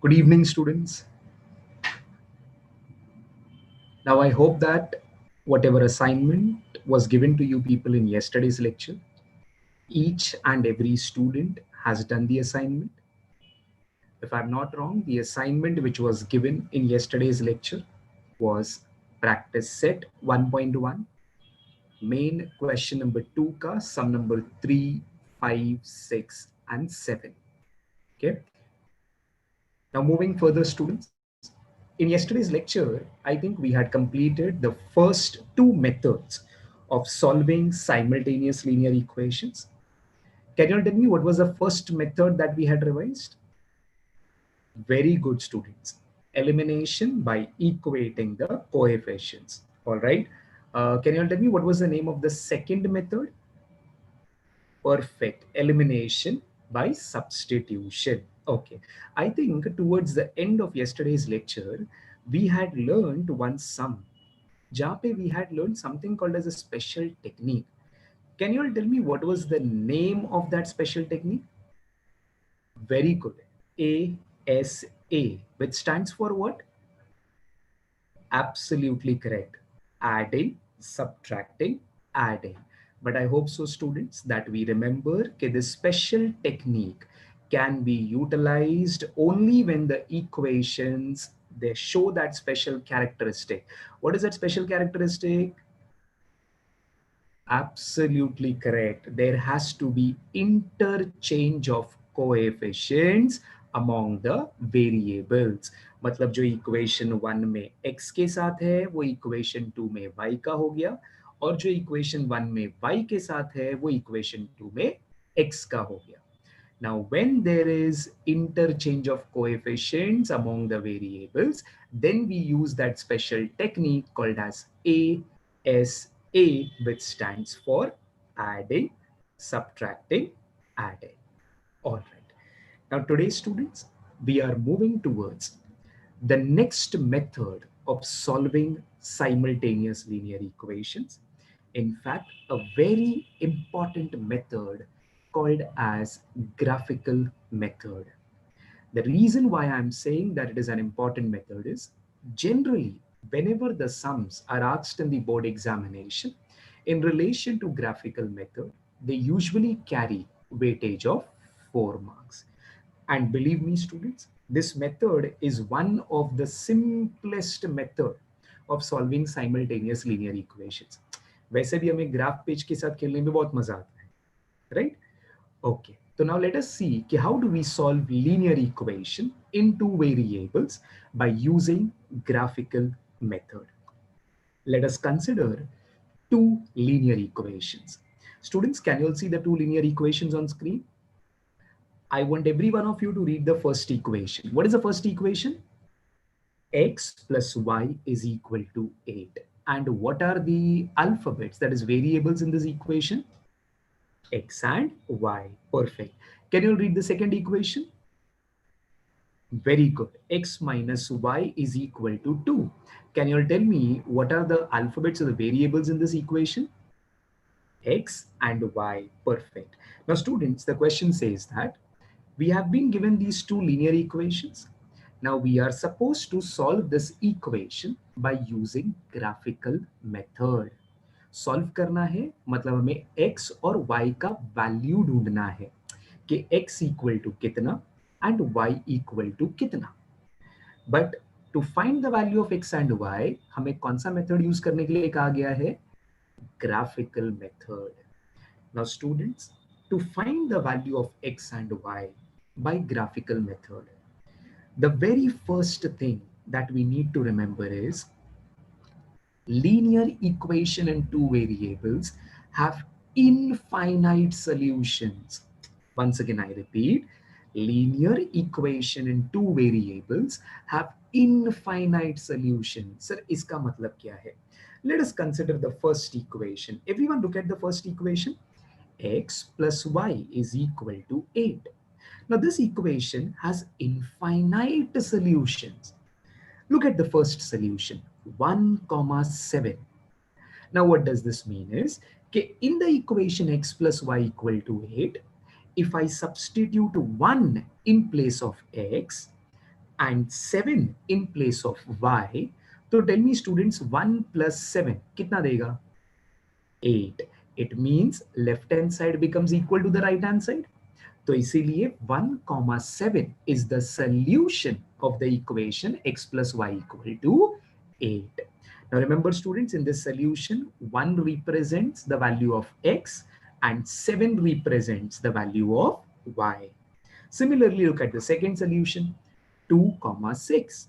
Good evening, students. Now, I hope that whatever assignment was given to you people in yesterday's lecture, each and every student has done the assignment. If I'm not wrong, the assignment which was given in yesterday's lecture was practice set 1.1, main question number 2 ka sum number 3, 5, 6, and 7. Okay. Now, moving further, students. In yesterday's lecture, I think we had completed the first two methods of solving simultaneous linear equations. Can you all tell me what was the first method that we had revised? Very good, students. Elimination by equating the coefficients. All right. Can you all tell me what was the name of the second method? Perfect. Elimination by substitution. Okay. I think towards the end of yesterday's lecture, we had learned one sum. जहाँ पे we had learned something called as a special technique. Can you all tell me what was the name of that special technique? Very good. ASA, which stands for what? Absolutely correct. Adding, subtracting, adding. But I hope so, students, that we remember that this special technique can be utilized only when the equations they show that special characteristic. What is that special characteristic? Absolutely correct. There has to be interchange of coefficients among the variables. मतलब जो equation 1 में x के साथ है वो equation 2 में y का हो गया और जो इक्वेशन 1 में y के साथ है वो इक्वेशन 2 में x का हो गया. Now, when there is interchange of coefficients among the variables, then we use that special technique called as ASA, which stands for adding, subtracting, adding. All right. Now, today, students, we are moving towards the next method of solving simultaneous linear equations. In fact, a very important method called as graphical method. The reason why I'm saying that it is an important method is generally whenever the sums are asked in the board examination in relation to graphical method, they usually carry weightage of 4 marks. And believe me, students, this method is one of the simplest method of solving simultaneous linear equations. वैसे भी हमें graph page के साथ खेलने में बहुत मजा आता है, right? Okay, so now let us see how do we solve linear equation in two variables by using graphical method. Let us consider two linear equations. Students, can you all see the two linear equations on screen? I want every one of you to read the first equation. What is the first equation? X plus y is equal to 8. And what are the alphabets, that is variables in this equation? X and y. Perfect. Can you read the second equation? Very good. X minus y is equal to 2. Can you all tell me what are the alphabets of the variables in this equation? X and y. Perfect. Now, students, the question says that we have been given these two linear equations. Now we are supposed to solve this equation by using graphical method. Solve करना है मतलब हमें x और y का value ढूंढना है कि x equal to कितना एंड y इक्वल टू कितना. But to find the value of x and y हमें कौन सा मेथड यूज करने के लिए कहा गया है? Graphical method. Now students, to find the value of x and y by graphical method, the very first thing that we need to remember is linear equation in two variables have infinite solutions. Once again, I repeat, linear equation in two variables have infinite solutions. Sir, iska matlab kya hai? Let us consider the first equation. Everyone look at the first equation. X plus y is equal to 8. Now this equation has infinite solutions. Look at the first solution, 1 comma 7. Now what does this mean is, in the equation x plus y equal to 8, if I substitute 1 in place of x, and 7 in place of y, तो tell me students 1 plus 7 कितना देगा? 8. It means left hand side becomes equal to the right hand side. तो इसीलिए 1,7 is the solution of the equation x plus y equal to 8. Now remember students, in this solution 1 represents the value of x and 7 represents the value of y. Similarly, look at the second solution, 2,6.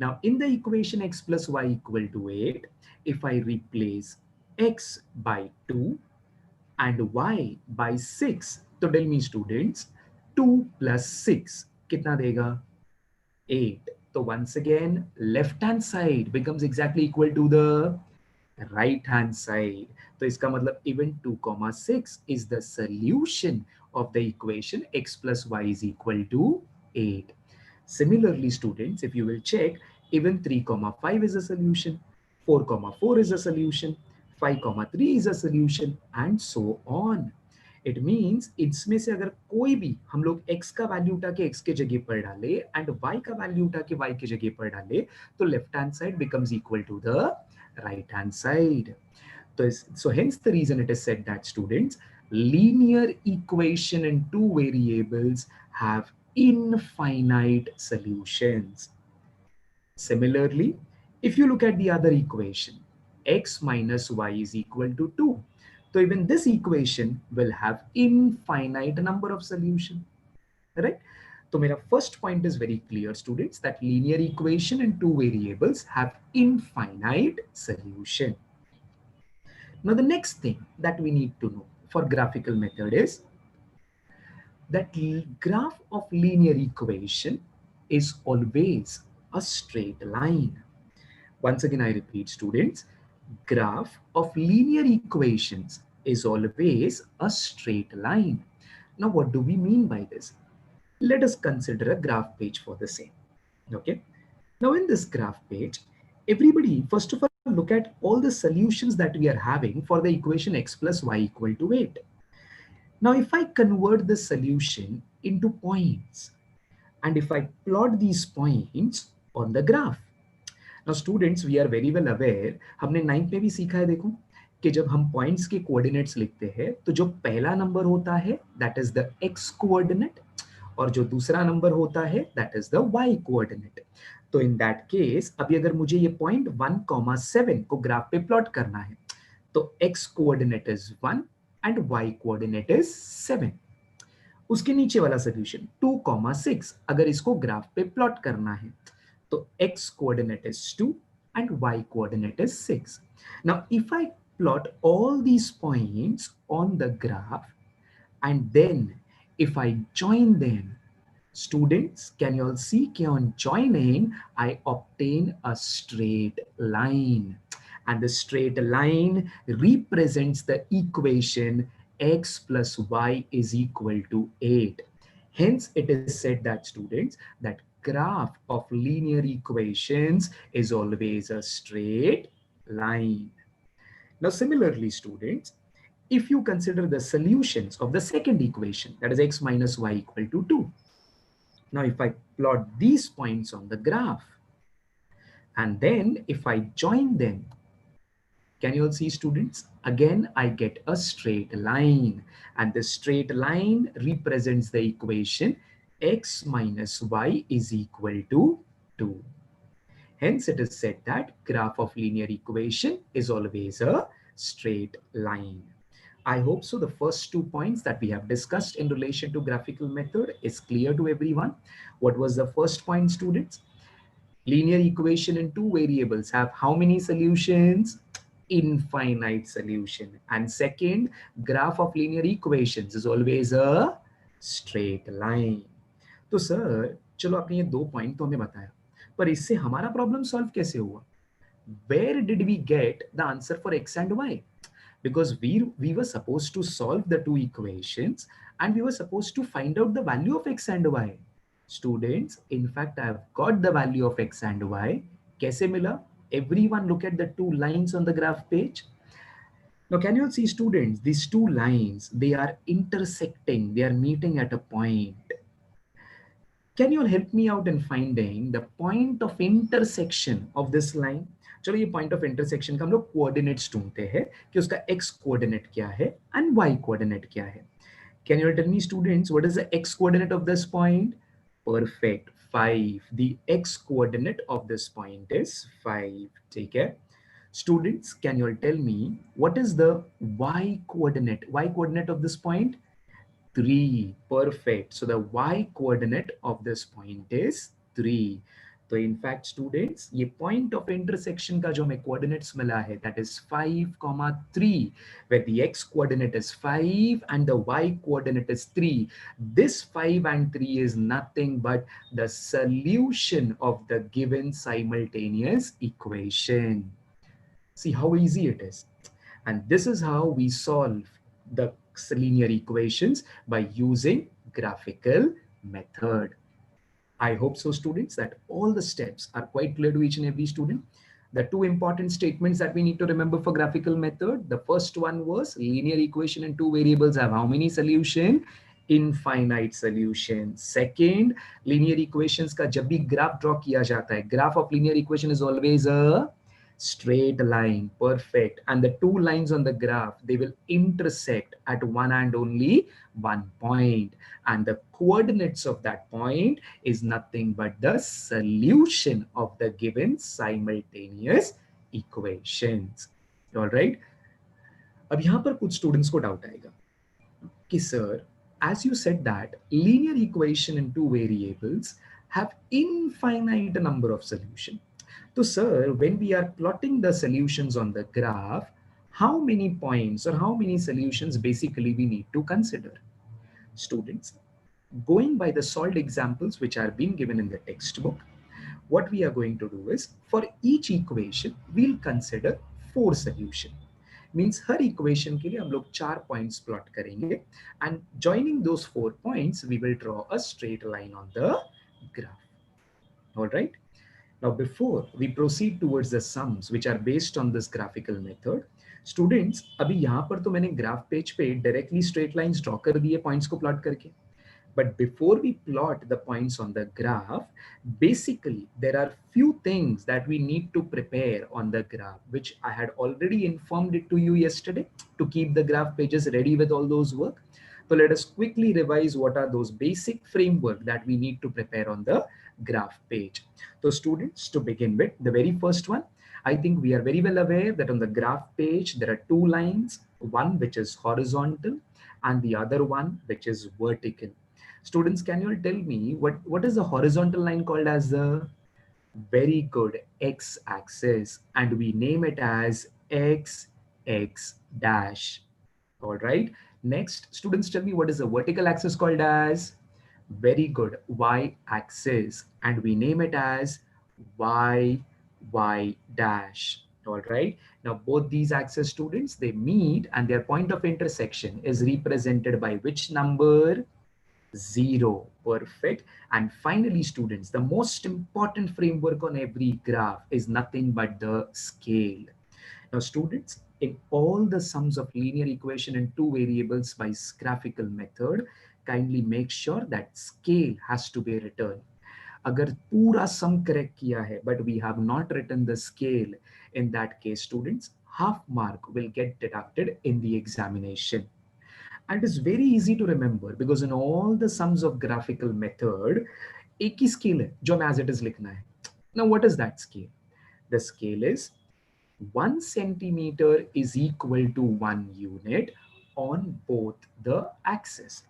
Now in the equation x plus y equal to 8, if I replace x by 2 and y by 6, तो tell me students, 2 plus 6 कितना देगा? 8. So once again, left hand side becomes exactly equal to the right hand side. तो इसका मतलब even 2,6 is the solution of the equation x plus y is equal to 8. Similarly, students, if you will check, even 3,5 is a solution, 4,4 is a solution, 5,3 is a solution, and so on. It means इसमें से अगर कोई भी हम लोग x का value उठा के x के जगह पर डाले एंड y का वैल्यू उठा के y के जगह पर डाले, तो left hand side becomes equal to the right hand side. So hence the reason it is said that students, linear equation in two variables have infinite solutions. Similarly, if you look at the other equation, x minus y is equal to 2. So even this equation will have infinite number of solutions, right? So my first point is very clear, students, that linear equation in two variables have infinite solution. Now the next thing that we need to know for graphical method is that graph of linear equation is always a straight line. Once again, I repeat, students, graph of linear equations is always a straight line. Now, what do we mean by this? Let us consider a graph page for the same. Okay. Now, in this graph page, everybody, first of all, look at all the solutions that we are having for the equation x plus y equal to 8. Now, if I convert the solution into points, and if I plot these points on the graph, now students, we are very well aware, हमने 9th में भी सीखा है, देखो कि जब हम points के कोऑर्डिनेट्स लिखते हैं तो जो पहला नंबर होता है that is the x coordinate और जो दूसरा नंबर होता है that is the y coordinate. तो इन दैट केस अभी अगर मुझे ये पॉइंट 1,7 को ग्राफ पे प्लॉट करना है तो x coordinate is 1 and y coordinate is 7. उसके नीचे वाला सोल्यूशन 2,6 अगर इसको ग्राफ पे प्लॉट करना है तो x coordinate is 2 and y coordinate is 6. Now, if I plot all these points on the graph and then if I join them, students, can you all see on joining, I obtain a straight line. And the straight line represents the equation x plus y is equal to 8. Hence, it is said that, students, that graph of linear equations is always a straight line. Now, similarly, students, if you consider the solutions of the second equation, that is x minus y equal to 2. Now, if I plot these points on the graph, and then if I join them, can you all see, students? Again, I get a straight line, and the straight line represents the equation x minus y is equal to 2. Hence, it is said that graph of linear equation is always a straight line. I hope so. The first 2 points that we have discussed in relation to graphical method is clear to everyone. What was the first point, students? Linear equation in two variables have how many solutions? Infinite solution. And second, graph of linear equations is always a straight line. तो sir चलो आपने ये 2 point तो हमें बताया, पर इससे हमारा प्रॉब्लम सॉल्व कैसे हुआ? Where did we get the answer for x and y? Because we were supposed to solve the two equations and we were supposed to find out the value of x and y. Students, in fact, I have got the value of x and y. Kaise mila? Everyone look at the 2 lines on the graph page. Now, can you all see, students, these 2 lines, they are intersecting, they are meeting at a point. Can you all help me out in finding the point of intersection of this line? चलो ये point of intersection का हम लोग coordinates ढूंढते हैं कि उसका x coordinate क्या है एंड वाई कोऑर्डिनेट क्या है. Can you tell me, students, what is the x coordinate of this point? Perfect, 5. The x coordinate of this point is 5. Take care. Students, can you all tell me what is the y coordinate? Y coordinate of this point? 3. Perfect. So the y coordinate of this point is 3. So in fact, students, ये point of intersection का जो हमें coordinates मिला है, that is 5, 3, where the x coordinate is 5 and the y coordinate is 3. This 5 and 3 is nothing but the solution of the given simultaneous equation. See how easy it is. And this is how we solve the linear equations by using graphical method. I hope so, students, that all the steps are quite clear to each and every student. The two important statements that we need to remember for graphical method. The first one was linear equation in two variables have how many solution? Infinite solution. Second, linear equations का जब भी graph draw किया जाता है, graph of linear equation is always a straight line. Perfect. And the two lines on the graph, they will intersect at one and only one point, and the coordinates of that point is nothing but the solution of the given simultaneous equations. All right. अब यहां पर कुछ students को doubt आएगा कि sir, as you said that linear equation in two variables have infinite number of solution. So sir, when we are plotting the solutions on the graph, how many points or how many solutions basically we need to consider? Students, going by the solved examples which are being given in the textbook, what we are going to do is for each equation we'll consider 4 solution. Means her equation के लिए हम लोग 4 points plot करेंगे, and joining those 4 points we will draw a straight line on the graph. All right. Now before we proceed towards the sums which are based on this graphical method, students, अभी यहाँ पर तो मैंने graph page पे directly straight lines draw कर दिए points को plot करके. But before we plot the points on the graph, basically there are few things that we need to prepare on the graph, which I had already informed it to you yesterday to keep the graph pages ready with all those work. So let us quickly revise what are those basic framework that we need to prepare on the graph page. So students, to begin with, the very first one, I think we are very well aware that on the graph page, there are two lines, one which is horizontal and the other one which is vertical. Students, can you tell me what is the horizontal line called as? The very good, x-axis, and we name it as x dash. All right. Next, students, tell me what is the vertical axis called as? Very good, y-axis, and we name it as y dash. All right. Now both these axes, students, they meet and their point of intersection is represented by which number? 0. Perfect. And finally, students, the most important framework on every graph is nothing but the scale. Now, students, in all the sums of linear equation in two variables by graphical method, kindly make sure that scale has to be written. अगर पूरा sum correct किया है, but we have not written the scale, in that case, students, half mark will get deducted in the examination. And it's very easy to remember because in all the sums of graphical method, एक ही scale है जो हमें as it is लिखना है. Now what is that scale? The scale is 1 centimeter is equal to 1 unit on both the axes.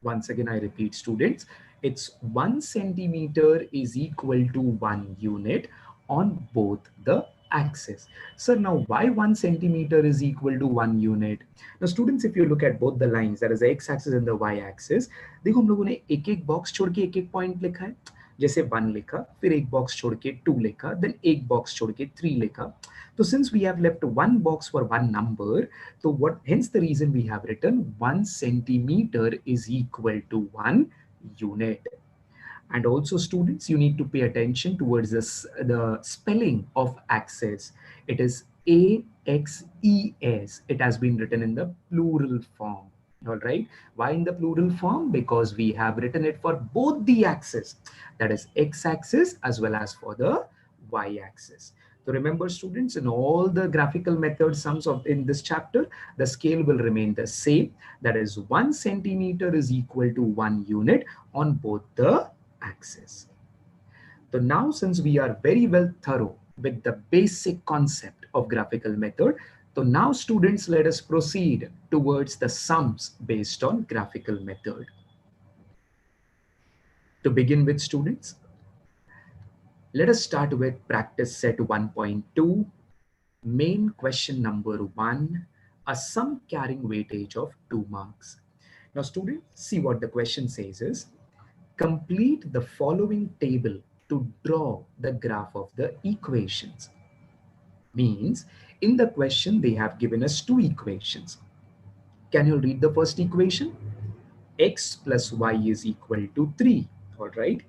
Once again, I repeat, students, it's 1 centimeter is equal to 1 unit on both the axis. So now why 1 centimeter is equal to 1 unit? Now students, if you look at both the lines, that is the x-axis and the y-axis, देखो हम लोगों ने एक एक box छोड़ के एक एक पॉइंट लिखा है. जैसे 1 लिखा, फिर एक बॉक्स छोड़ के 2 लिखा, then एक बॉक्स छोड़ के 3 लिखा. So since we have left one box for one number, so what, hence the reason we have written 1 centimeter is equal to 1 unit. And also students, you need to pay attention towards this, the spelling of axis. It is AXES. It has been written in the plural form. All right. Why in the plural form? Because we have written it for both the axes, that is x-axis as well as for the y-axis. So remember students, in all the graphical method sums of in this chapter, the scale will remain the same. That is 1 centimeter is equal to 1 unit on both the axes. So now since we are very well thorough with the basic concept of graphical method, so now students, let us proceed towards the sums based on graphical method. To begin with students, let us start with practice set 1.2, main question number 1, a sum carrying weightage of 2 marks. Now students, see what the question says is, complete the following table to draw the graph of the equations. Means in the question they have given us two equations. Can you read the first equation? X plus y is equal to 3. All right.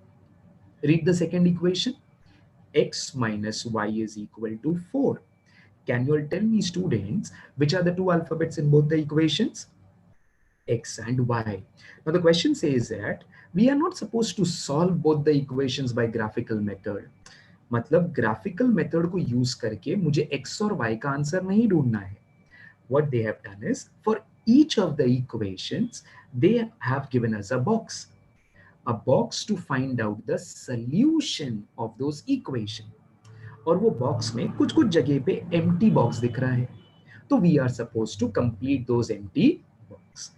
Read the second equation. X minus y is equal to 4. Can you all tell me students which are the two alphabets in both the equations? X and y. Now the question says that we are not supposed to solve both the equations by graphical method. मतलब graphical method को use करके मुझे x और y का answer नहीं ढूंढना है. What they have done is, for each of the equations they have given us a box to find out the solution of those equation. और वो बॉक्स में कुछ कुछ जगह पे empty box दिख रहा है, तो we are supposed to complete those empty box.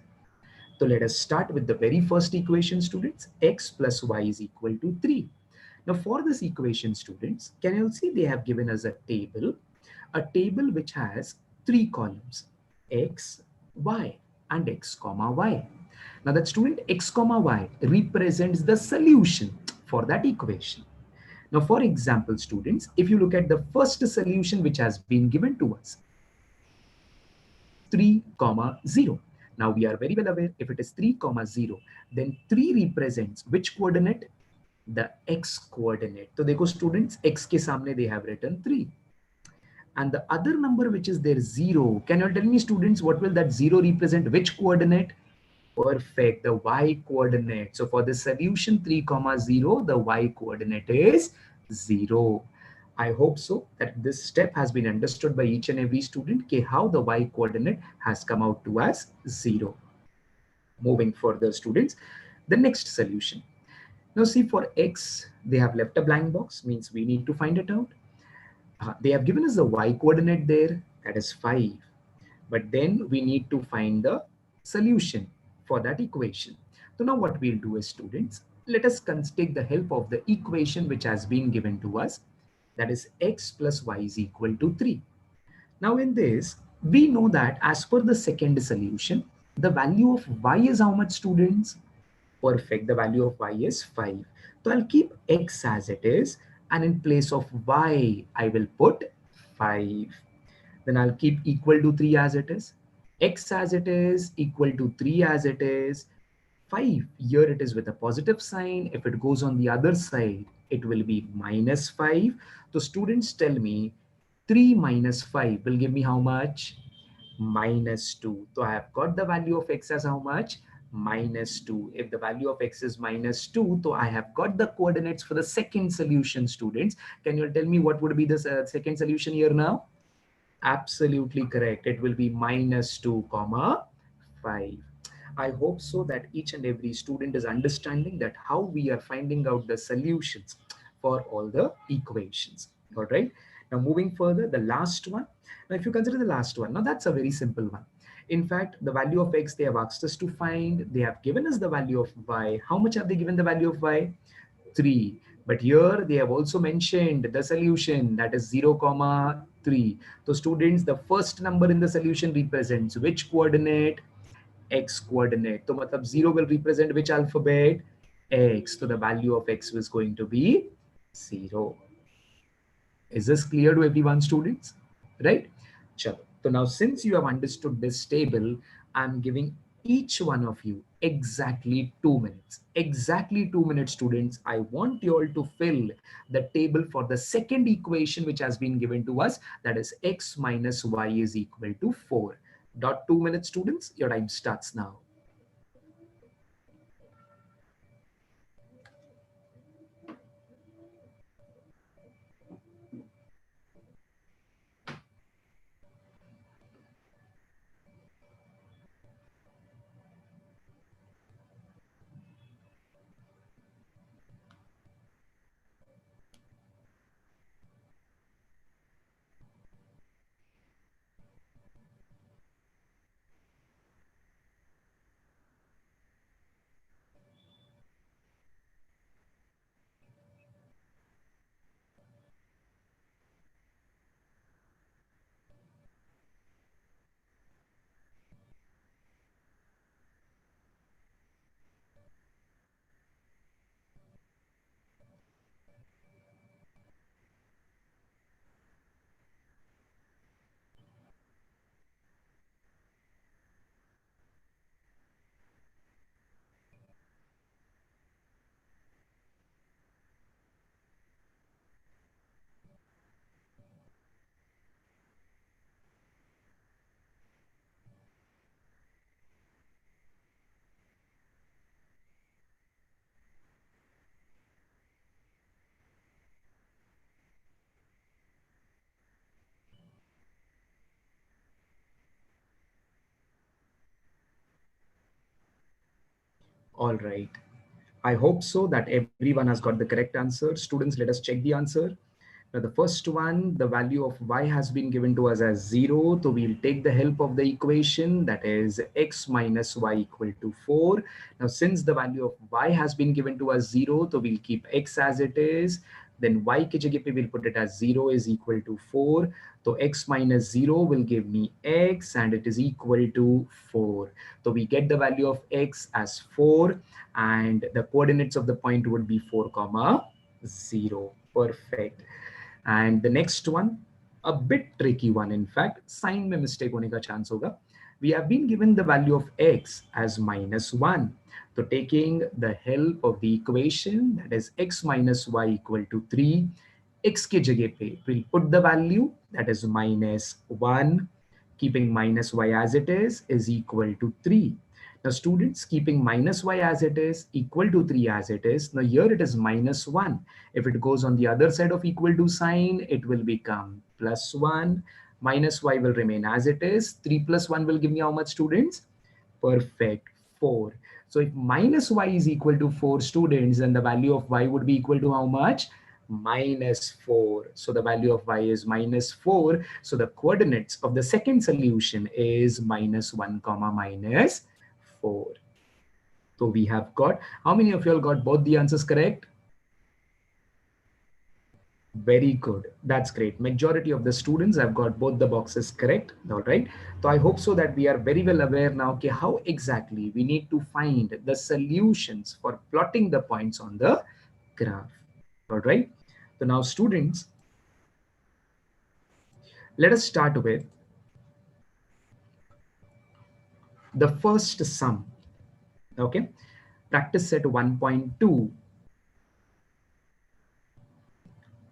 So let us start with the very first equation students. X plus y is equal to 3. Now for this equation students, can you see they have given us a table which has three columns, x, y and x comma y. Now that student x comma y represents the solution for that equation. Now for example students, if you look at the first solution which has been given to us, that is 3 comma 0. Now we are very well aware, if it is 3 comma 0, then 3 represents which coordinate? The x coordinate. So देखो students, x के सामने they have written 3. And the other number which is there 0, can you tell me students what will that 0 represent? Which coordinate? Perfect, the y coordinate. So for the solution 3 comma 0, the y coordinate is 0. I hope so that this step has been understood by each and every student, okay, how the y coordinate has come out to as 0. Moving further students, the next solution. Now see, for x, they have left a blank box, means we need to find it out. They have given us the y coordinate there, that is 5. But then we need to find the solution for that equation. So now what we'll do is students, let us take the help of the equation which has been given to us, that is x plus y is equal to 3. Now in this, we know that as per the second solution, the value of y is how much students? Perfect, the value of y is 5. So I'll keep x as it is, and in place of y, I will put 5. Then I'll keep equal to 3 as it is, x as it is, equal to 3 as it is, 5. Here it is with a positive sign. If it goes on the other side, it will be minus 5. So students tell me 3 minus 5 will give me how much? Minus 2. So I have got the value of x as how much? Minus 2. If the value of x is minus 2, so I have got the coordinates for the second solution students. Can you tell me what would be the second solution here now? Absolutely correct. It will be minus 2 comma 5. I hope so that each and every student is understanding that how we are finding out the solutions for all the equations. All right. Now moving further, the last one. Now if you consider the last one, now that's a very simple one. In fact, the value of x they have asked us to find. They have given us the value of y. How much have they given the value of y? 3. But here they have also mentioned the solution, that is 0 comma 3. So students, the first number in the solution represents which coordinate? X coordinate. So matlab 0 will represent which alphabet? X. So the value of x is going to be 0. Is this clear to everyone students? Right? Chalo. So now since you have understood this table, I'm giving each one of you exactly 2 minutes. Exactly 2 minutes students. I want you all to fill the table for the second equation which has been given to us, that is x minus y is equal to 4. Dot 2 minutes students, your time starts now. All right. I hope so that everyone has got the correct answer. Students, let us check the answer. Now, the first one, the value of y has been given to us as 0. So we'll take the help of the equation, that is x minus y equal to 4. Now, since the value of y has been given to us 0, so we'll keep x as it is. Then y ke jagah pe we'll put it as 0 is equal to 4. So x minus 0 will give me x and it is equal to 4. So we get the value of x as 4 and the coordinates of the point would be 4 comma 0. Perfect. And the next one, a bit tricky one, in fact, sign में mistake होने का chance होगा. We have been given the value of x as -1. So taking the help of the equation, that is x minus y equal to 3, x के जगह पे we'll put the value, that is -1, keeping minus y as it is equal to 3. Now students, keeping minus y as it is equal to 3 as it is, now here it is -1. If it goes on the other side of equal to sign, it will become +1. Minus y will remain as it is. 3 plus 1 will give me how much, students? Perfect, 4. So if minus y is equal to 4, students, then the value of y would be equal to how much? -4. So the value of y is -4. So the coordinates of the second solution is -1 comma -4. So we have got, how many of you all got both the answers correct? Very good. That's great. Majority of the students have got both the boxes correct. All right. So I hope so that we are very well aware now, okay, how exactly we need to find the solutions for plotting the points on the graph. All right. So now students, let us start with the first sum. Okay. Practice set 1.2.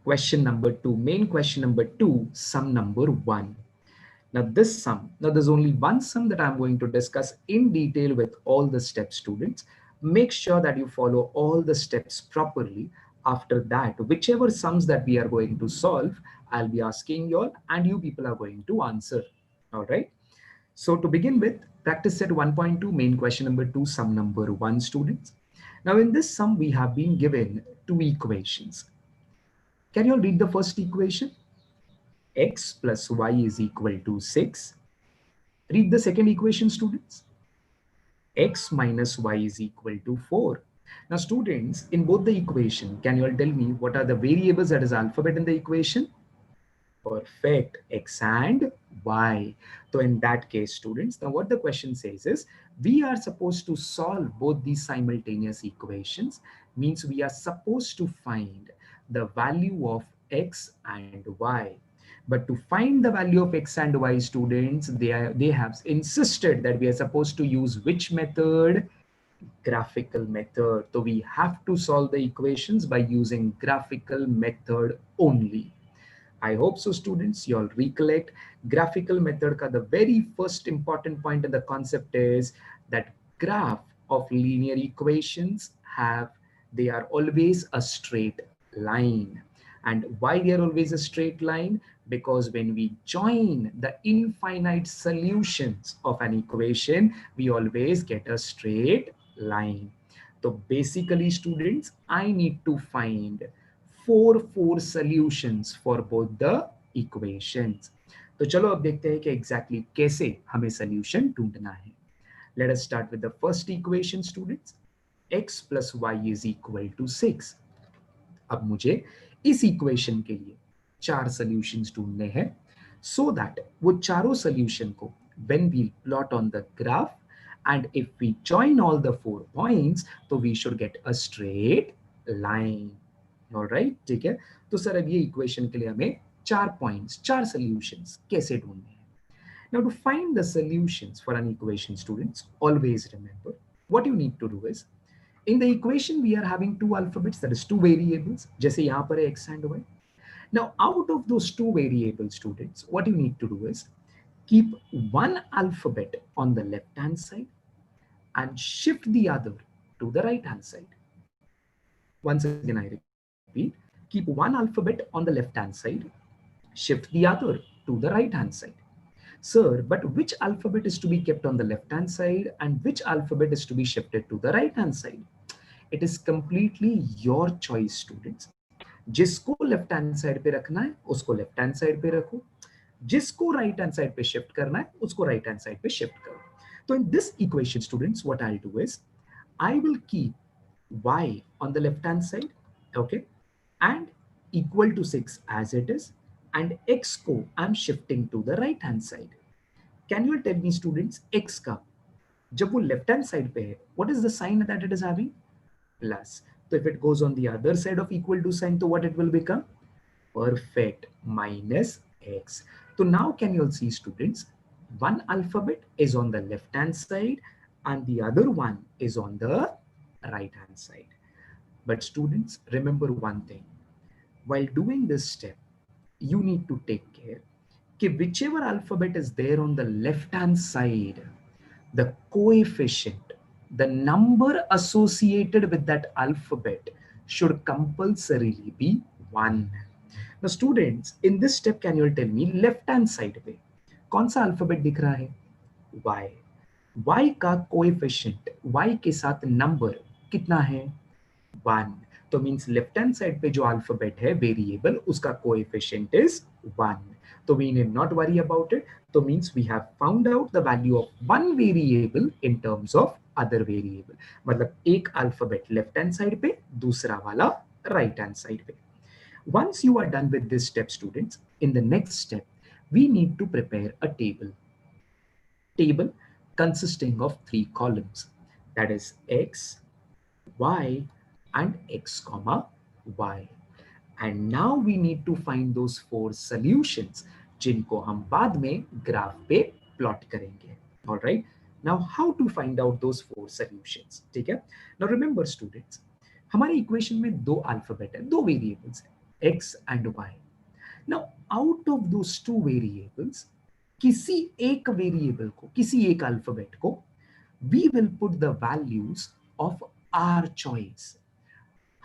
Question number 2. Main question number 2, sum number 1. Now this sum, now there's only one sum that I'm going to discuss in detail with all the steps, students. Make sure that you follow all the steps properly. After that, whichever sums that we are going to solve, I'll be asking you all and you people are going to answer. All right. So to begin with, practice set 1.2, main question number 2, sum number 1, students. Now in this sum, we have been given two equations. Can you all read the first equation? X plus y is equal to 6. Read the second equation, students. X minus y is equal to 4. Now, students, in both the equation, can you all tell me what are the variables that is alphabet in the equation? Perfect, x and y. So in that case, students, now what the question says is, we are supposed to solve both these simultaneous equations, means we are supposed to find the value of x and y. But to find the value of x and y, students, they have insisted that we are supposed to use which method? Graphical method. So we have to solve the equations by using graphical method only. I hope so, students, you all recollect graphical method ka the very first important point in the concept is that graph of linear equations they are always a straight line. And why they are always a straight line? Because when we join the infinite solutions of an equation, we always get a straight line. So basically, students, I need to find four solutions for both the equations. तो चलो अब देखते हैं कि exactly कैसे हमें solution ढूंढना है. Let us start with the first equation, students. X plus y is equal to 6. अब मुझे इस इक्वेशन के लिए चार सॉल्यूशंस ढूंढने हैं so that वो चारों सॉल्यूशन को when we plot on the graph and if we join all the 4 points तो we should get a straight line. Alright, ठीक है. तो सर अब ये इक्वेशन के लिए हमें चार पॉइंट्स, चार सॉल्यूशंस कैसे ढूंढने हैं. Now to find the solutions for an equation, students, always remember what you need to do is in the equation we are having two alphabets, that is two variables. जैसे यहाँ पर है x and y. Now out of those two variables, students, what you need to do is keep one alphabet on the left hand side and shift the other to the right hand side. Once again I repeat, keep one alphabet on the left hand side, shift the other to the right hand side. Sir, but which alphabet is to be kept on the left hand side and which alphabet is to be shifted to the right hand side? It is completely your choice, students. जिसको left hand side पे रखना है उसको left hand side पे रखो, जिसको right hand side पे shift करना है उसको राइट हैंड साइड पे शिफ्ट करो. तो in this equation students what I do is I will keep y on the left hand side, okay, and equal to 6 as it is, and x को I'm shifting to the right hand side. Can you tell me students x का जब वो left hand side पे है what is the sign that it is having? Plus. So if it goes on the other side of equal to sign, so what it will become? Perfect, minus x. So now can you all see students, one alphabet is on the left hand side and the other one is on the right hand side. But students, remember one thing, while doing this step you need to take care that whichever alphabet is there on the left hand side, the coefficient, the number associated with that alphabet should compulsorily be 1. Now students, in this step can you tell me left hand side पे कौन सा alphabet दिख रहा है? Y. Y का coefficient, Y के साथ number कितना है? 1. तो means left hand side पे जो alphabet है variable उसका coefficient is 1. So we need not worry about it. So means we have found out the value of one variable in terms of other variable. मतलब एक alphabet left hand side पे, दूसरा वाला right hand side पे. Once you are done with this step, students, in the next step, we need to prepare a table. Table consisting of 3 columns. That is x, y, and x comma y. And now we need to find those 4 solutions जिनको हम बाद में graph पे plot करेंगे. All right. Now how to find out those 4 solutions? ठीक है. Now remember students, हमारे equation में दो अल्फाबेट है, दो वेरिएबल्स है, x and y. Now out of those two variables, किसी एक वेरिएबल को, किसी एक अल्फाबेट को we will put the values of our choice.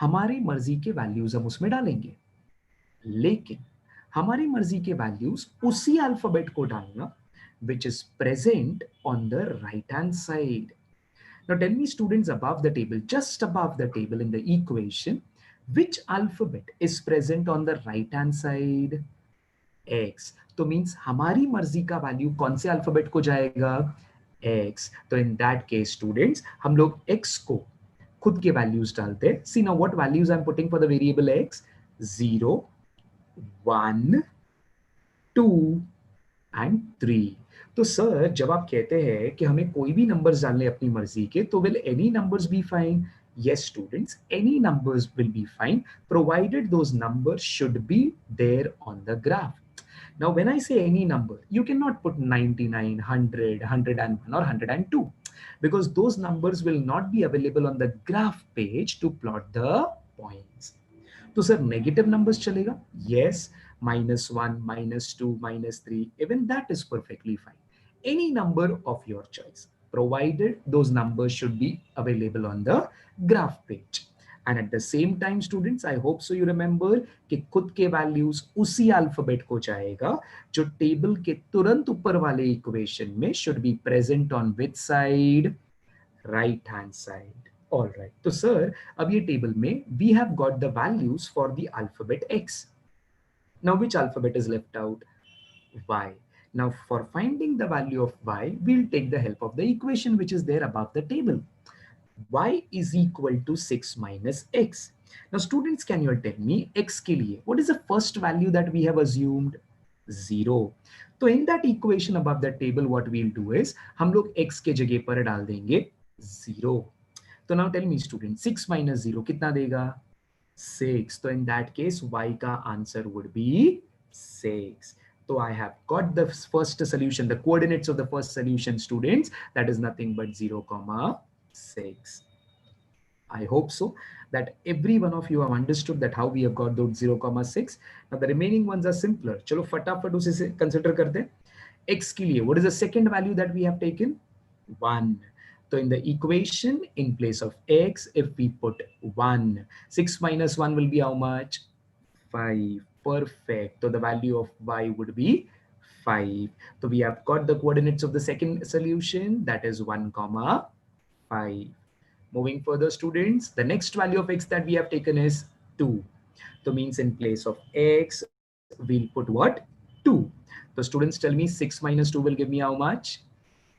हमारी मर्जी के वैल्यूज हम उसमें डालेंगे, लेकिन हमारी मर्जी के वैल्यूज उसी अल्फाबेट को डालना which is present on the right hand side. Now tell me students, above the table, just above the table in the equation, which alphabet is present on the right hand side? X. तो means हमारी मर्जी का value कौन से alphabet को जाएगा? X. तो in that case students, हम लोग X को खुद के वैल्यूज डालते हैं. See now what values I'm putting for the variable X? 0, 1, 2 and 3. तो सर जब आप कहते हैं कि हमें कोई भी नंबर्स डालने अपनी मर्जी के, तो will any numbers be fine? Yes students, any numbers will be fine provided those numbers should be there on the graph. Now when I say any number, you cannot put 99, 100, 101 or 102 because those numbers will not be available on the graph page to plot the points. तो sir negative numbers चलेगा? Yes, -1, -2, -3, even that is perfectly fine. Any number of your choice, provided those numbers should be available on the graph page. And at the same time students, I hope so you remember कि खुद के values उसी alphabet को जाएगा जो table के तुरंत ऊपर वाले इक्वेशन में should be present on which side? Right hand side. All right. So sir, अब ये टेबल में we have got the values for the alphabet X. Now which alphabet is left out? Y. Now for finding the value of y, we'll take the help of the equation which is there above the table. Y is equal to 6 minus x. Now students, can you tell me x के लिए what is the first value that we have assumed? 0. तो in that equation above the table what we'll do is हम लोग x के जगह पर डाल देंगे 0. तो now tell me students, 6 minus 0 कितना देगा? 6. So in that case y का answer would be 6. So I have got the first solution, the coordinates of the first solution students, that is nothing but 0, 6. I hope so that every one of you have understood that how we have got those 0, 6. Now the remaining ones are simpler. चलो फटाफट उसे consider करते हैं. X के लिए what is the second value that we have taken? 1. So in the equation, in place of x, if we put 1, 6 minus 1 will be how much? 5. Perfect. So the value of y would be 5. So we have got the coordinates of the second solution, that is 1 comma 5. Moving further, students, the next value of x that we have taken is 2. So means in place of x, we'll put what? 2. So students, tell me 6 minus 2 will give me how much?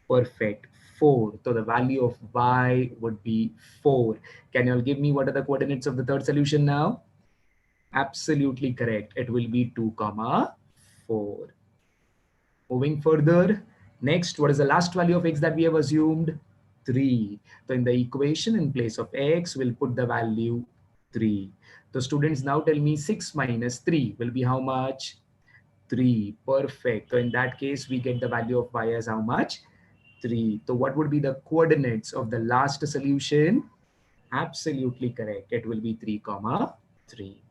Perfect. 4. So the value of y would be 4. Can you all give me what are the coordinates of the third solution now? Absolutely correct. It will be 2 comma 4. Moving further, next, what is the last value of x that we have assumed? 3. So in the equation, in place of x, we'll put the value 3. So students, now tell me 6 minus 3 will be how much? 3. Perfect. So in that case, we get the value of y as how much? 3. So what would be the coordinates of the last solution? Absolutely correct. It will be 3 comma 3.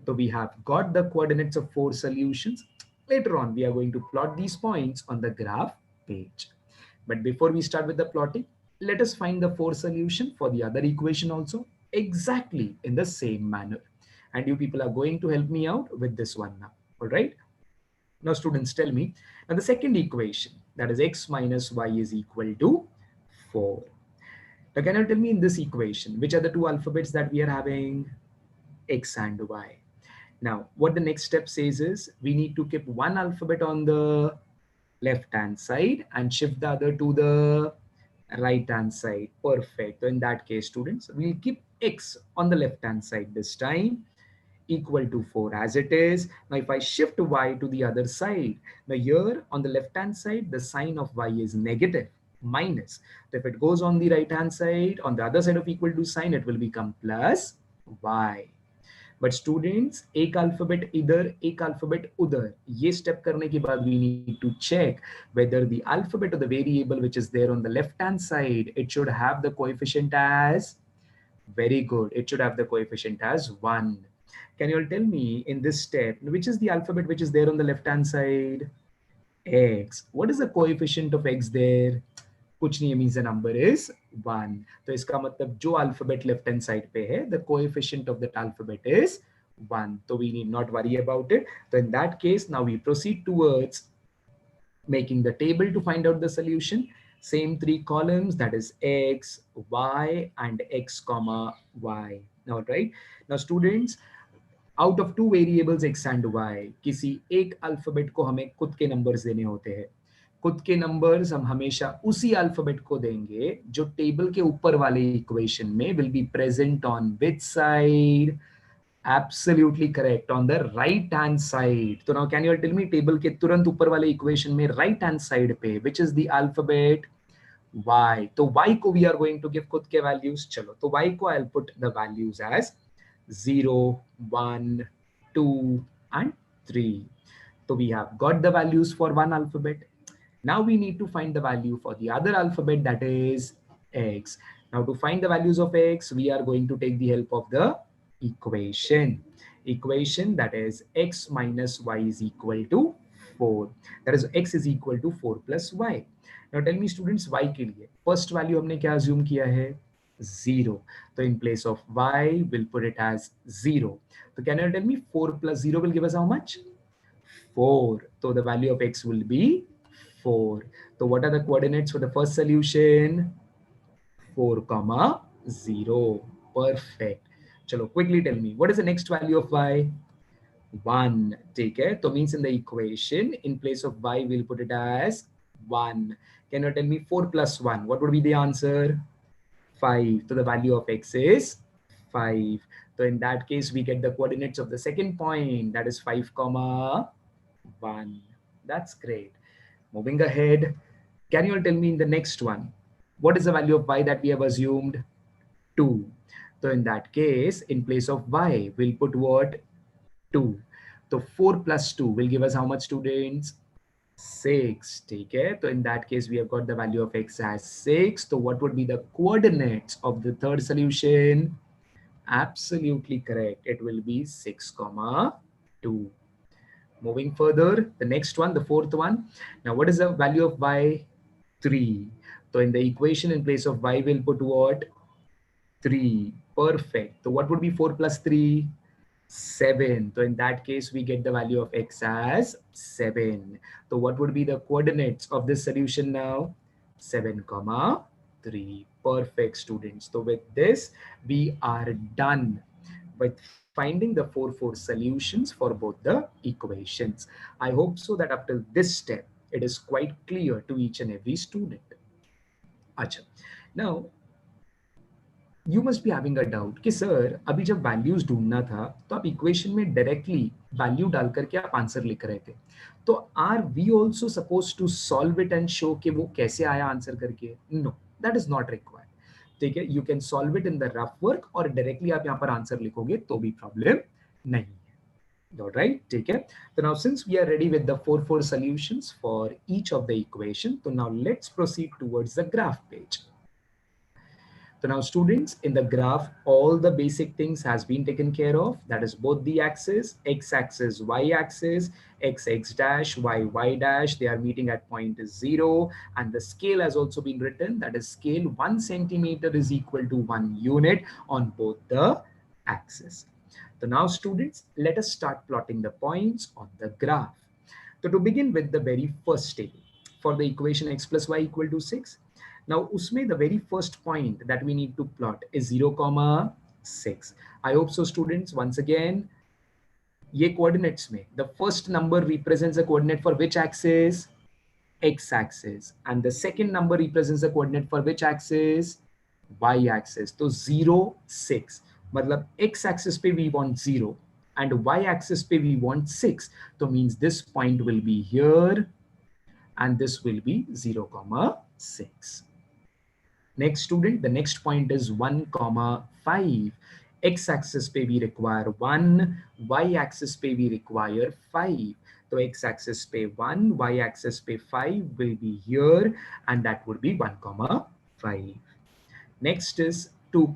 So we have got the coordinates of 4 solutions. Later on, we are going to plot these points on the graph page. But before we start with the plotting, let us find the 4 solution for the other equation also exactly in the same manner. And you people are going to help me out with this one now. All right. Now students, tell me, now the second equation, that is x minus y is equal to 4. Now can you tell me in this equation, which are the two alphabets that we are having? X and y. Now, what the next step says is we need to keep one alphabet on the left hand side and shift the other to the right hand side. Perfect. So in that case, students, we'll keep x on the left hand side this time, equal to 4 as it is. Now, if I shift y to the other side, now here on the left hand side, the sign of y is negative, minus. So if it goes on the right hand side, on the other side of equal to sign, it will become plus y. But students एक alphabet इधर एक alphabet उधर, ये step करने के बाद we need to check whether the alphabet of the variable which is there on the left hand side, it should have the coefficient as, very good, it should have the coefficient as 1. Can you all tell me in this step which is the alphabet which is there on the left hand side? X. What is the coefficient of x there? कुछ नहीं, means the number is 1. तो इसका मतलब जो alphabet left hand side पे है, the coefficient of that alphabet is 1. तो we need not worry about it. तो in that case now we proceed towards making the table to find out the solution. Same 3 columns, that is x, y and x comma y. Now right, now students, out of two variables x and y, किसी एक alphabet को हमें खुद के numbers देने होते हैं. खुद के नंबर्स हम हमेशा उसी अल्फाबेट को देंगे जो टेबल के ऊपर वाले इक्वेशन में will be present on which side? Absolutely correct, on the right hand side. तो now can you tell me, table के तुरंत ऊपर वाले इक्वेशन में राइट हैंड साइड पे which is the alphabet? y. तो y को we are going to give खुद के वैल्यूज. चलो, तो y को I will put the values as 0, 1, 2 and 3. So we have got the values for one alphabet. Now we need to find the value for the other alphabet, that is x. Now to find the values of x, we are going to take the help of the equation. Equation, that is x minus y is equal to 4. That is x is equal to 4 plus y. Now tell me students, y के लिए first value हमने क्या assume किया है? 0. So in place of y, we'll put it as 0. So can you tell me 4 plus 0 will give us how much? 4. So the value of x will be 4. So what are the coordinates for the first solution? 4 comma 0. Perfect. Chalo, quickly tell me, what is the next value of y? 1. Take it. So means in the equation, in place of y, we'll put it as 1. Can you tell me 4 plus 1? What would be the answer? 5. So the value of x is 5. So in that case, we get the coordinates of the second point, that is 5 comma 1. That's great. Moving ahead, can you all tell me in the next one, what is the value of y that we have assumed? 2. So in that case, in place of y, we'll put what? 2. So 4 plus 2 will give us how much, students? 6. Take it. So in that case, we have got the value of x as 6. So what would be the coordinates of the third solution? Absolutely correct. It will be 6 comma 2. Moving further, the next one, the fourth one. Now, what is the value of y? 3. So in the equation, in place of y, we'll put what? 3. Perfect. So what would be 4 plus 3? 7. So in that case, we get the value of x as 7. So what would be the coordinates of this solution now? 7 comma 3. Perfect, students. So with this, we are done with finding the 4 solutions for both the equations. I hope so that after this step, it is quite clear to each and every student. Acha. Now, you must be having a doubt कि sir अभी जब values ढूंढना था तो आप equation में directly value डाल करके आप आंसर लिख रहे थे, तो are we also suppose to solve it and show कि वो कैसे आया आंसर करके? No, that is not required. ठीक है, you can solve it in the rough work और डायरेक्टली आप यहाँ पर आंसर लिखोगे तो भी प्रॉब्लम नहीं है. Alright, ठीक है. So now since we are ready with the 4 solutions for each of the equation, so now let's proceed towards the graph page. So now students, in the graph, all the basic things has been taken care of. That is both the axis, x-axis, y-axis, x dash, y dash, they are meeting at point 0. And the scale has also been written. That is scale 1 centimeter is equal to 1 unit on both the axis. So now students, let us start plotting the points on the graph. So to begin with the very first table, for the equation x plus y equal to 6, now usme the very first point that we need to plot is 0, 6. I hope so students. Once again, ye coordinates mein, the first number represents a coordinate for which axis? X-axis. And the second number represents the coordinate for which axis? Y-axis. So 0, 6. Matlab x-axis pe we want 0 and y-axis pe we want 6. So means this point will be here and this will be 0, 6. Next student, the next point is 1, 5. X-axis pe we require 1, y-axis pe we require 5. So x-axis pe 1, y-axis pe 5 will be here and that would be 1, 5. Next is 2,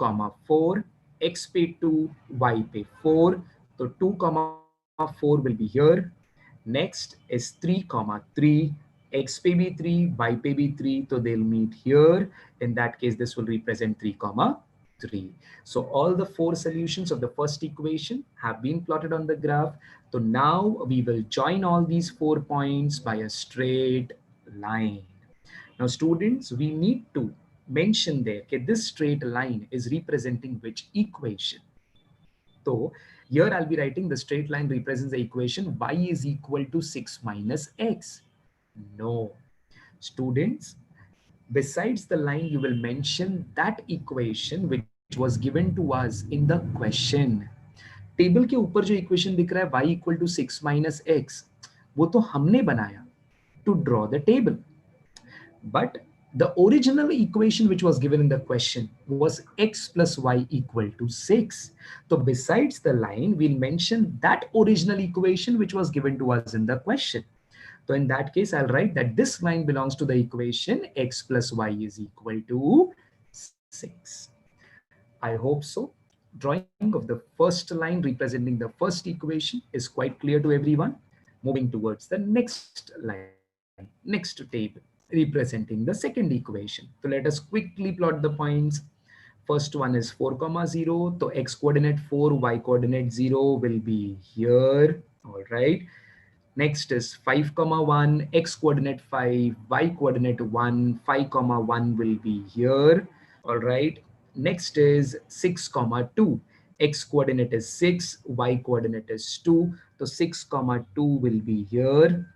4. X pe 2, y pe 4. So 2, 4 will be here. Next is 3, 3. X pe be 3, y pe be 3, so they'll meet here. In that case, this will represent 3, 3. So all the 4 solutions of the first equation have been plotted on the graph. So now we will join all these 4 points by a straight line. Now students, we need to mention there that this straight line is representing which equation. So here I'll be writing the straight line represents the equation y is equal to 6 minus x. No. Students, besides the line, you will mention that equation which was given to us in the question. Table के ऊपर जो equation दिख रहा है y equal to 6 minus x, वो तो हमने बनाया to draw the table. But the original equation which was given in the question was x plus y equal to 6. So besides the line, we'll mention that original equation which was given to us in the question. So in that case, I'll write that this line belongs to the equation x plus y is equal to 6. I hope so. Drawing of the first line representing the first equation is quite clear to everyone. Moving towards the next line, next table, representing the second equation. So let us quickly plot the points. First one is 4, 0. So x coordinate 4, y coordinate 0 will be here. All right. Next is 5, 1, x coordinate 5, y coordinate 1, 5, 1 will be here. All right. Next is 6, 2. X coordinate is 6, y coordinate is 2. So 6, 2 will be here.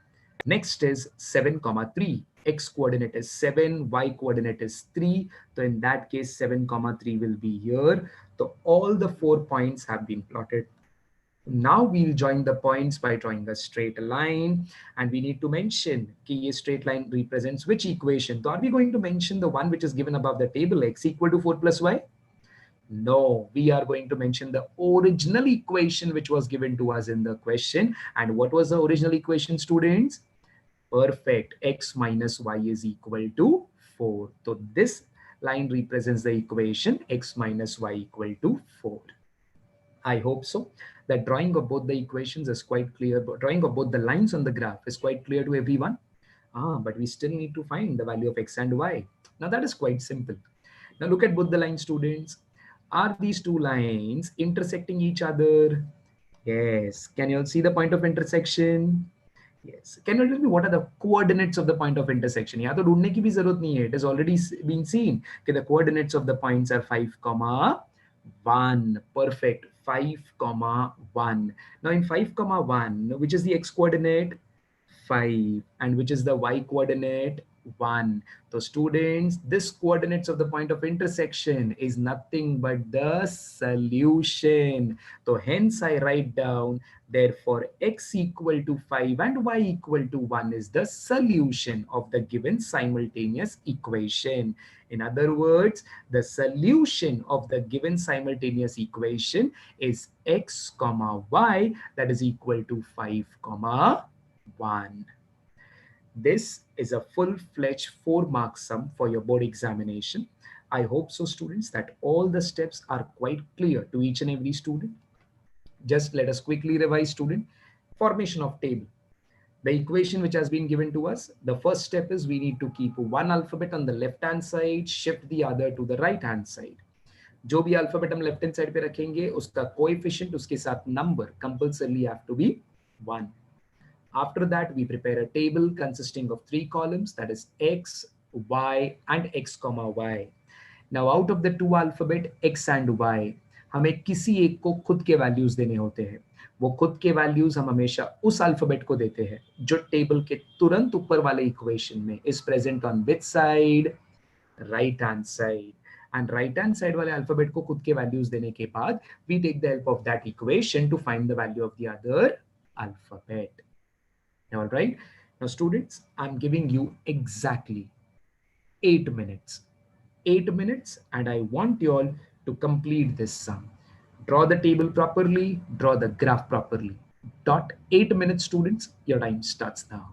Next is 7, 3. X coordinate is 7, y coordinate is 3. So in that case, 7, 3 will be here. So all the 4 points have been plotted. Now we'll join the points by drawing a straight line, and we need to mention that this straight line represents which equation. So are we going to mention the one which is given above the table, x equal to 4 plus y? No, we are going to mention the original equation which was given to us in the question. And what was the original equation, students? Perfect. X minus y is equal to 4. So this line represents the equation x minus y equal to 4. I hope so. That drawing of both the equations is quite clear. But drawing of both the lines on the graph is quite clear to everyone. But we still need to find the value of x and y. Now that is quite simple. Now look at both the lines, students. Are these two lines intersecting each other? Yes. Can you all see the point of intersection? Yes. Can you tell me what are the coordinates of the point of intersection? यहाँ तो ढूंढने की भी जरूरत नहीं है. It has already been seen कि the coordinates of the points are 5, 1. Perfect. 5, 1. Now in 5, 1, which is the x coordinate? 5. And which is the y coordinate? 1. So students, this coordinates of the point of intersection is nothing but the solution. So hence I write down, therefore x equal to 5 and y equal to 1 is the solution of the given simultaneous equation. In other words, the solution of the given simultaneous equation is x comma y, that is equal to 5 comma 1. This is a full-fledged 4-mark sum for your board examination. I hope so, students, that all the steps are quite clear to each and every student. Just let us quickly revise, student. Formation of table. The equation which has been given to us, the first step is we need to keep one alphabet on the left-hand side, shift the other to the right-hand side. जो भी alphabet हम left hand side पे रखेंगे उसका coefficient उसके साथ number compulsorily have to be 1. After that, we prepare a table consisting of 3 columns, that is x, y, and x comma y. Now, out of the two alphabet x and y, हमें किसी एक को खुद के values देने होते हैं. वो खुद के वैल्यूज हम हमेशा उस अल्फाबेट को देते हैं जो टेबल के तुरंत ऊपर वाले इक्वेशन में is present on which side, right hand side. And right hand side वाले अल्फाबेट को खुद के वैल्यूज देने के बाद we take the help of that equation to find the value of the other alphabet. All right. Now, students, I'm giving you exactly 8 minutes. 8 minutes, and I want you all to complete this sum. Draw the table properly, draw the graph properly. Dot 8 minutes, students. Your time starts now.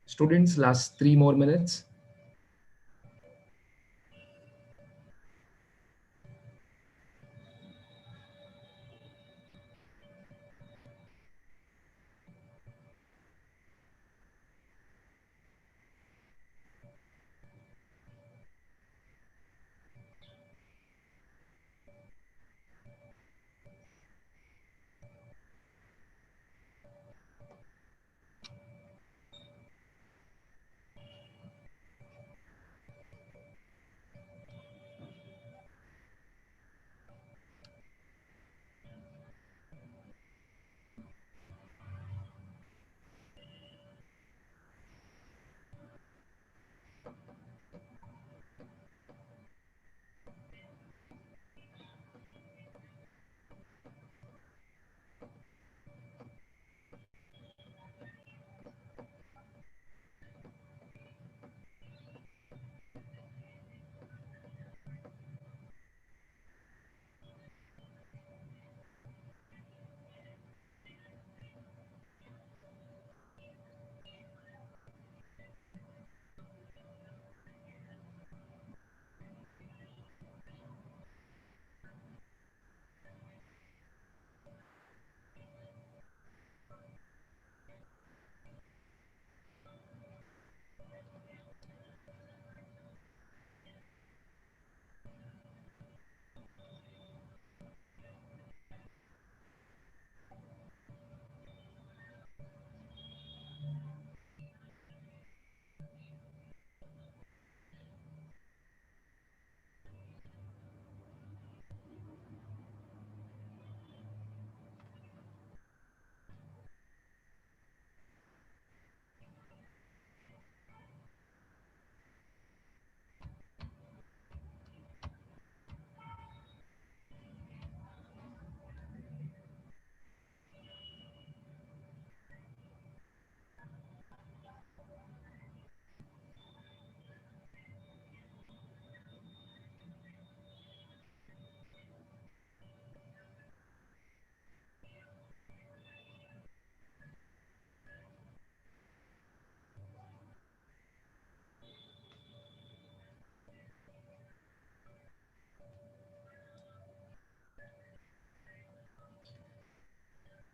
Students, last 3 more minutes.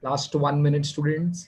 Last 1 minute, students.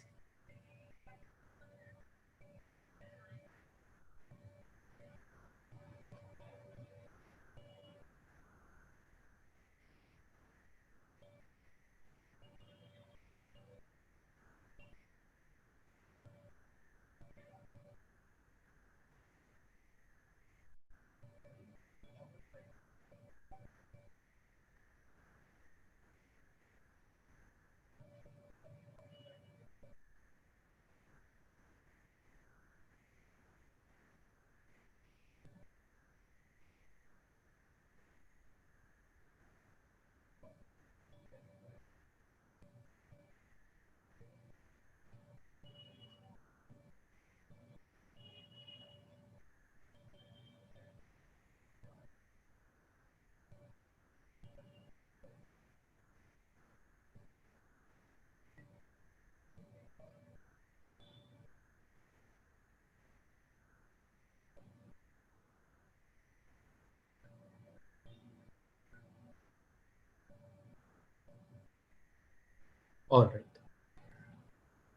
All right.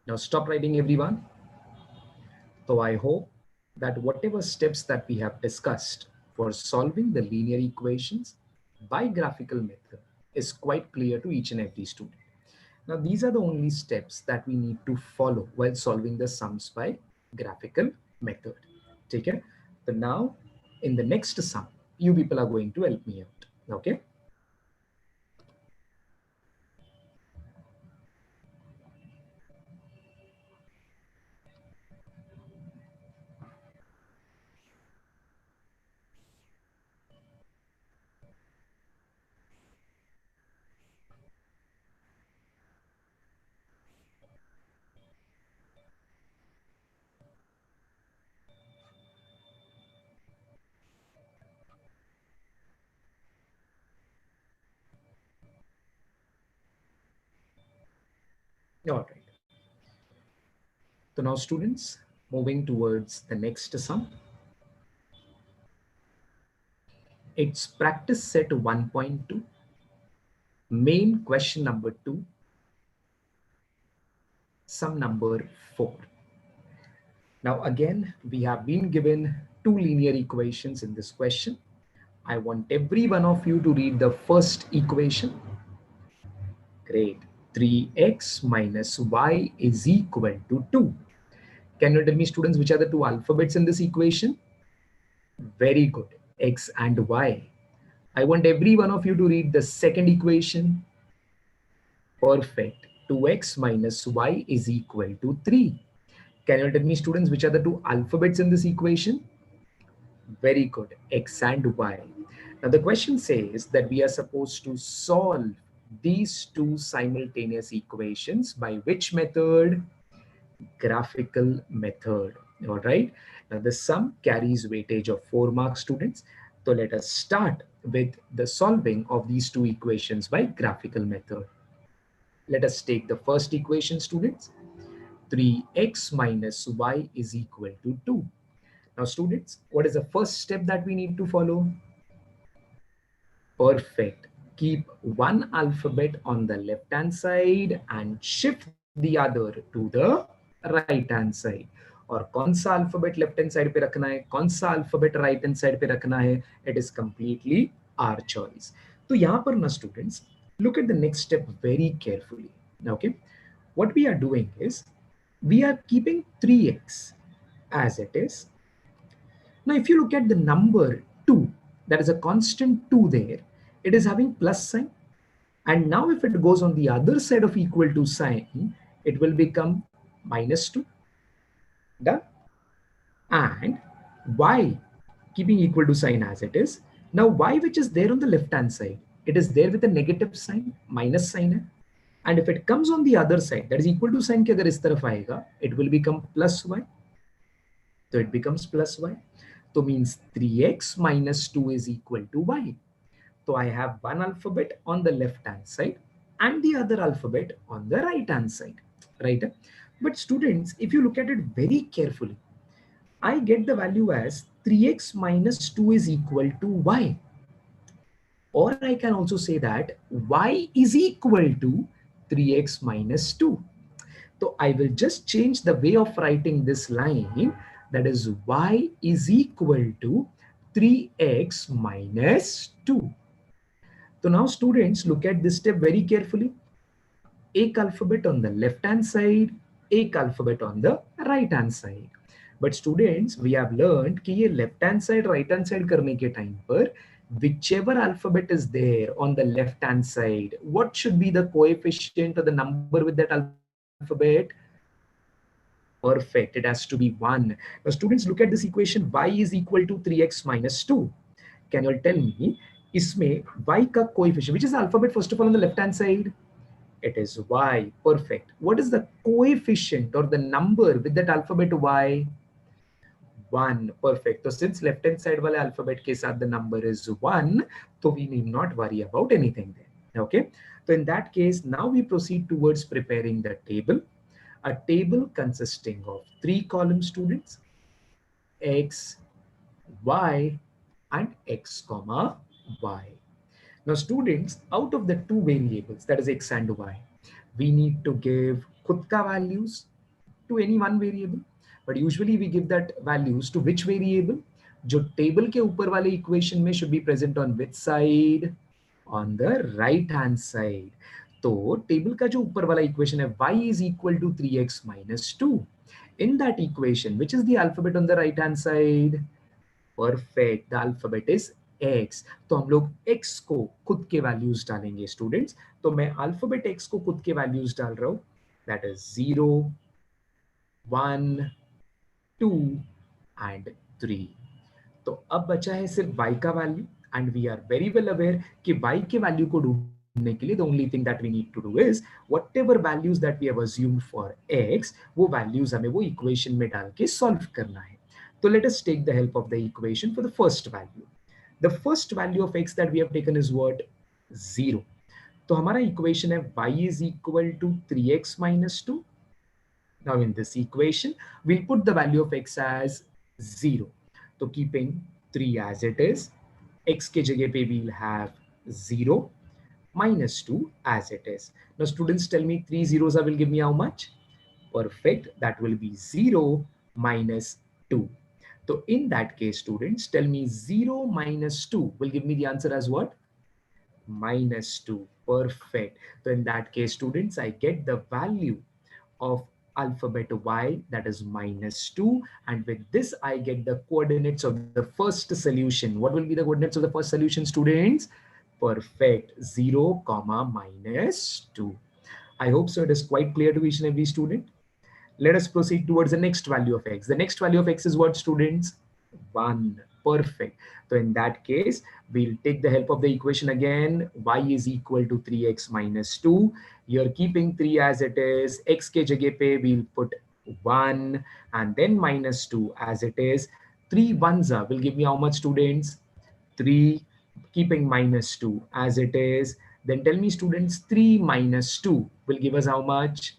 Now stop writing, everyone. So I hope that whatever steps that we have discussed for solving the linear equations by graphical method is quite clear to each and every student. Now these are the only steps that we need to follow while solving the sums by graphical method. Take care. So now in the next sum, you people are going to help me out. Okay. All right. So now students, Moving towards the next sum. It's practice set 1.2. Main question number 2. Sum number 4. Now again, we have been given two linear equations in this question. I want every one of you to read the first equation. Great. 3x minus y is equal to 2. Can you tell me, students, which are the two alphabets in this equation? Very good. X and y. I want every one of you to read the second equation. Perfect. 2x minus y is equal to 3. Can you tell me, students, which are the two alphabets in this equation? Very good. X and y. Now the question says that we are supposed to solve these two simultaneous equations by which method? Graphical method. All right. Now the sum carries weightage of 4 marks, students. So let us start with the solving of these two equations by graphical method. Let us take the first equation, students. 3x minus y is equal to 2. Now, students, what is the first step that we need to follow? Perfect. Keep one alphabet on the left hand side and shift the other to the right hand side. और कौन सा alphabet left hand side पे रखना है, कौन सा alphabet right hand side पे रखना है, it is completely our choice. तो यहाँ पर ना students, look at the next step very carefully. Okay, what we are doing is we are keeping 3x as it is. Now, if you look at the number 2, that is a constant 2 there, it is having plus sign. And now if it goes on the other side of equal to sign, it will become minus 2. Done? And y, keeping equal to sign as it is. Now y which is there on the left hand side, it is there with a negative sign, minus sign hai. And if it comes on the other side, that is equal to sign ke agar is taraf aayega, it will become plus y. So it becomes plus y. So means 3x minus 2 is equal to y. So I have one alphabet on the left hand side and the other alphabet on the right hand side, right? But students, if you look at it very carefully, I get the value as 3x minus 2 is equal to y. Or I can also say that y is equal to 3x minus 2. So I will just change the way of writing this line, that is y is equal to 3x minus 2. So now students, look at this step very carefully. एक alphabet on the left hand side, एक alphabet on the right hand side. But students, we have learned कि ये left hand side, right hand side करने के time पर whichever alphabet is there on the left hand side, what should be the coefficient or the number with that alphabet? Perfect, it has to be 1. Now students, look at this equation, y is equal to 3x minus 2. Can you all tell me, इसमें y का coefficient, which is the alphabet first of all on the left hand side? It is y. Perfect. What is the coefficient or the number with that alphabet y? 1. Perfect. So since left hand side wale alphabet ke sath the number is 1, so we need not worry about anything there. Okay. So in that case, now we proceed towards preparing the table. A table consisting of 3 columns, students: x, y, and x comma y. Now students, out of the two variables, that is x and y, we need to give खुद का values to any one variable. But usually we give that values to which variable? जो table के ऊपर वाले equation में should be present on which side? On the right hand side. तो table का जो ऊपर वाला equation है, y is equal to 3x minus 2. In that equation, which is the alphabet on the right hand side? Perfect, the alphabet is x. तो हम लोग x को खुद के वैल्यूज डालेंगे स्टूडेंट्स. तो मैं अल्फाबेट x को खुद के वैल्यूज डाल रहा हूं, दैट इज 0, 1, 2 एंड 3. तो अब बचा है सिर्फ y का value, and we are very well aware कि y के वैल्यू को ढूंढने के लिए the only thing that we need to do is whatever values that we have assumed for x, वो वैल्यूज हमें वो इक्वेशन में डाल के सॉल्व करना है. So let us take the help of the equation for the first value. The first value of x that we have taken is what? 0. तो हमारा equation है y is equal to 3x minus 2. Now in this equation, we'll put the value of x as 0. So keeping 3 as it is, x ke jagah pe we'll have 0 minus 2 as it is. Now students, tell me 3 zeros will give me how much? Perfect. That will be 0 minus 2. So in that case, students, tell me 0 minus 2 will give me the answer as what? Minus 2. Perfect. So in that case, students, I get the value of alphabet y, that is minus 2, and with this I get the coordinates of the first solution. What will be the coordinates of the first solution, students? Perfect. 0 comma minus 2. I hope so it is quite clear to each and every student. Let us proceed towards the next value of x. The next value of x is what, students? 1. Perfect. So in that case, we'll take the help of the equation again. Y is equal to 3x minus 2. You're keeping 3 as it is. X ke jagah pe we'll put 1 and then minus 2 as it is. 3 ones will give me how much, students? 3. Keeping minus 2 as it is. Then tell me, students, 3 minus 2 will give us how much?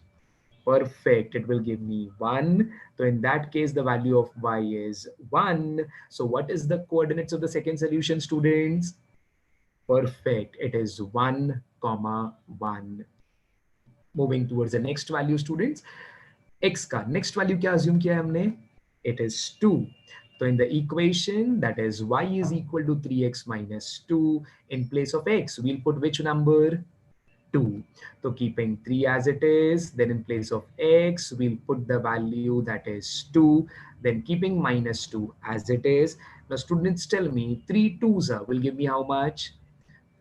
Perfect. It will give me 1. So in that case, the value of y is 1. So what is the coordinates of the second solution, students? Perfect. It is 1 comma 1. Moving towards the next value, students. X का next value क्या assume किया है हमने? It is 2. So in the equation, that is y is equal to 3x minus 2. In place of x, we'll put which number? 2. So keeping 3 as it is, then in place of x, we'll put the value that is 2. Then keeping minus 2 as it is. Now students, tell me 3 twos will give me how much?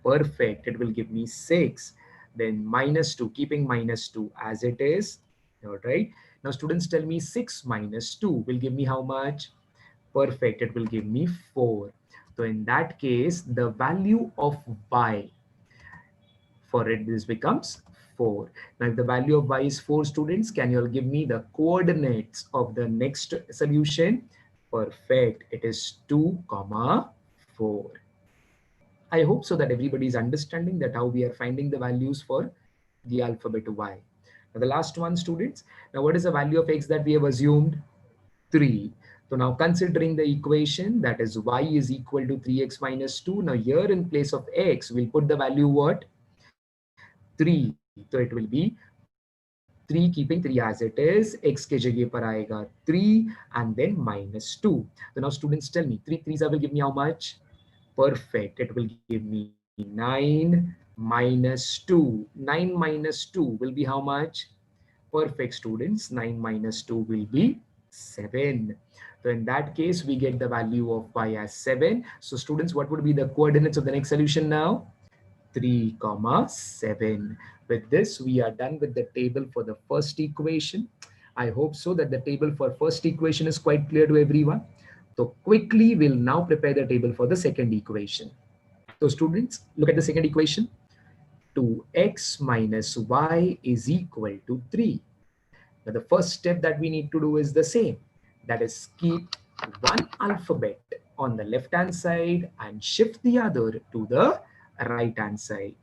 Perfect. It will give me 6. Then minus 2, keeping minus 2 as it is. All right. Now students, tell me 6 minus 2 will give me how much? Perfect. It will give me 4. So in that case, the value of y for it, this becomes 4. Now, if the value of y is 4, students, can you all give me the coordinates of the next solution? Perfect. It is 2 comma 4. I hope so that everybody is understanding that how we are finding the values for the alphabet y. Now, the last one, students. Now, what is the value of x that we have assumed? 3. So now considering the equation, that is y is equal to 3x minus 2. Now here in place of x, we'll put the value what? 3. So it will be 3, keeping 3 as it is. X के जगह पर आएगा 3 and then minus 2. So now students, tell me 3 3s will give me how much? Perfect. It will give me 9 minus 2. 9 minus 2 will be how much? Perfect, students. 9 minus 2 will be 7. So in that case, we get the value of y as 7. So students, what would be the coordinates of the next solution now? 3 comma 7. With this, we are done with the table for the first equation. I hope so that the table for first equation is quite clear to everyone. So quickly, we'll now prepare the table for the second equation. So students, look at the second equation. 2x minus y is equal to 3. Now the first step that we need to do is the same. That is, keep one alphabet on the left hand side and shift the other to the right hand side.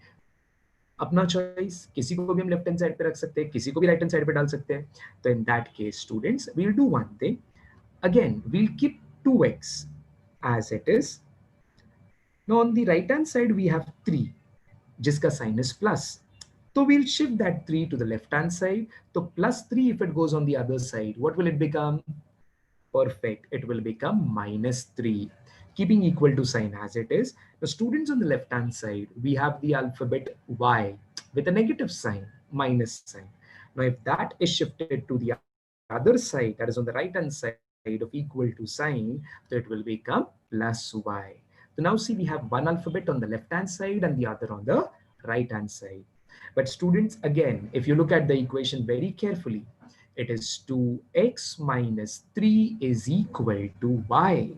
अपना choice, किसी को भी हम left hand side पे रख सकते हैं, किसी को भी right hand side पे डाल सकते हैं. तो in that case, students, we'll do one thing. Again, we'll keep 2x as it is. Now on the right hand side, we have 3, जिसका sign is plus. So we'll shift that 3 to the left hand side. So plus 3, if it goes on the other side, what will it become? Perfect. It will become minus 3, keeping equal to sign as it is. The students on the left hand side, we have the alphabet y with a negative sign, minus sign. Now, if that is shifted to the other side, that is on the right hand side of equal to sign, so it will become plus y. So now see, we have one alphabet on the left hand side and the other on the right hand side. But students, again, if you look at the equation very carefully, it is 2x minus 3 is equal to y.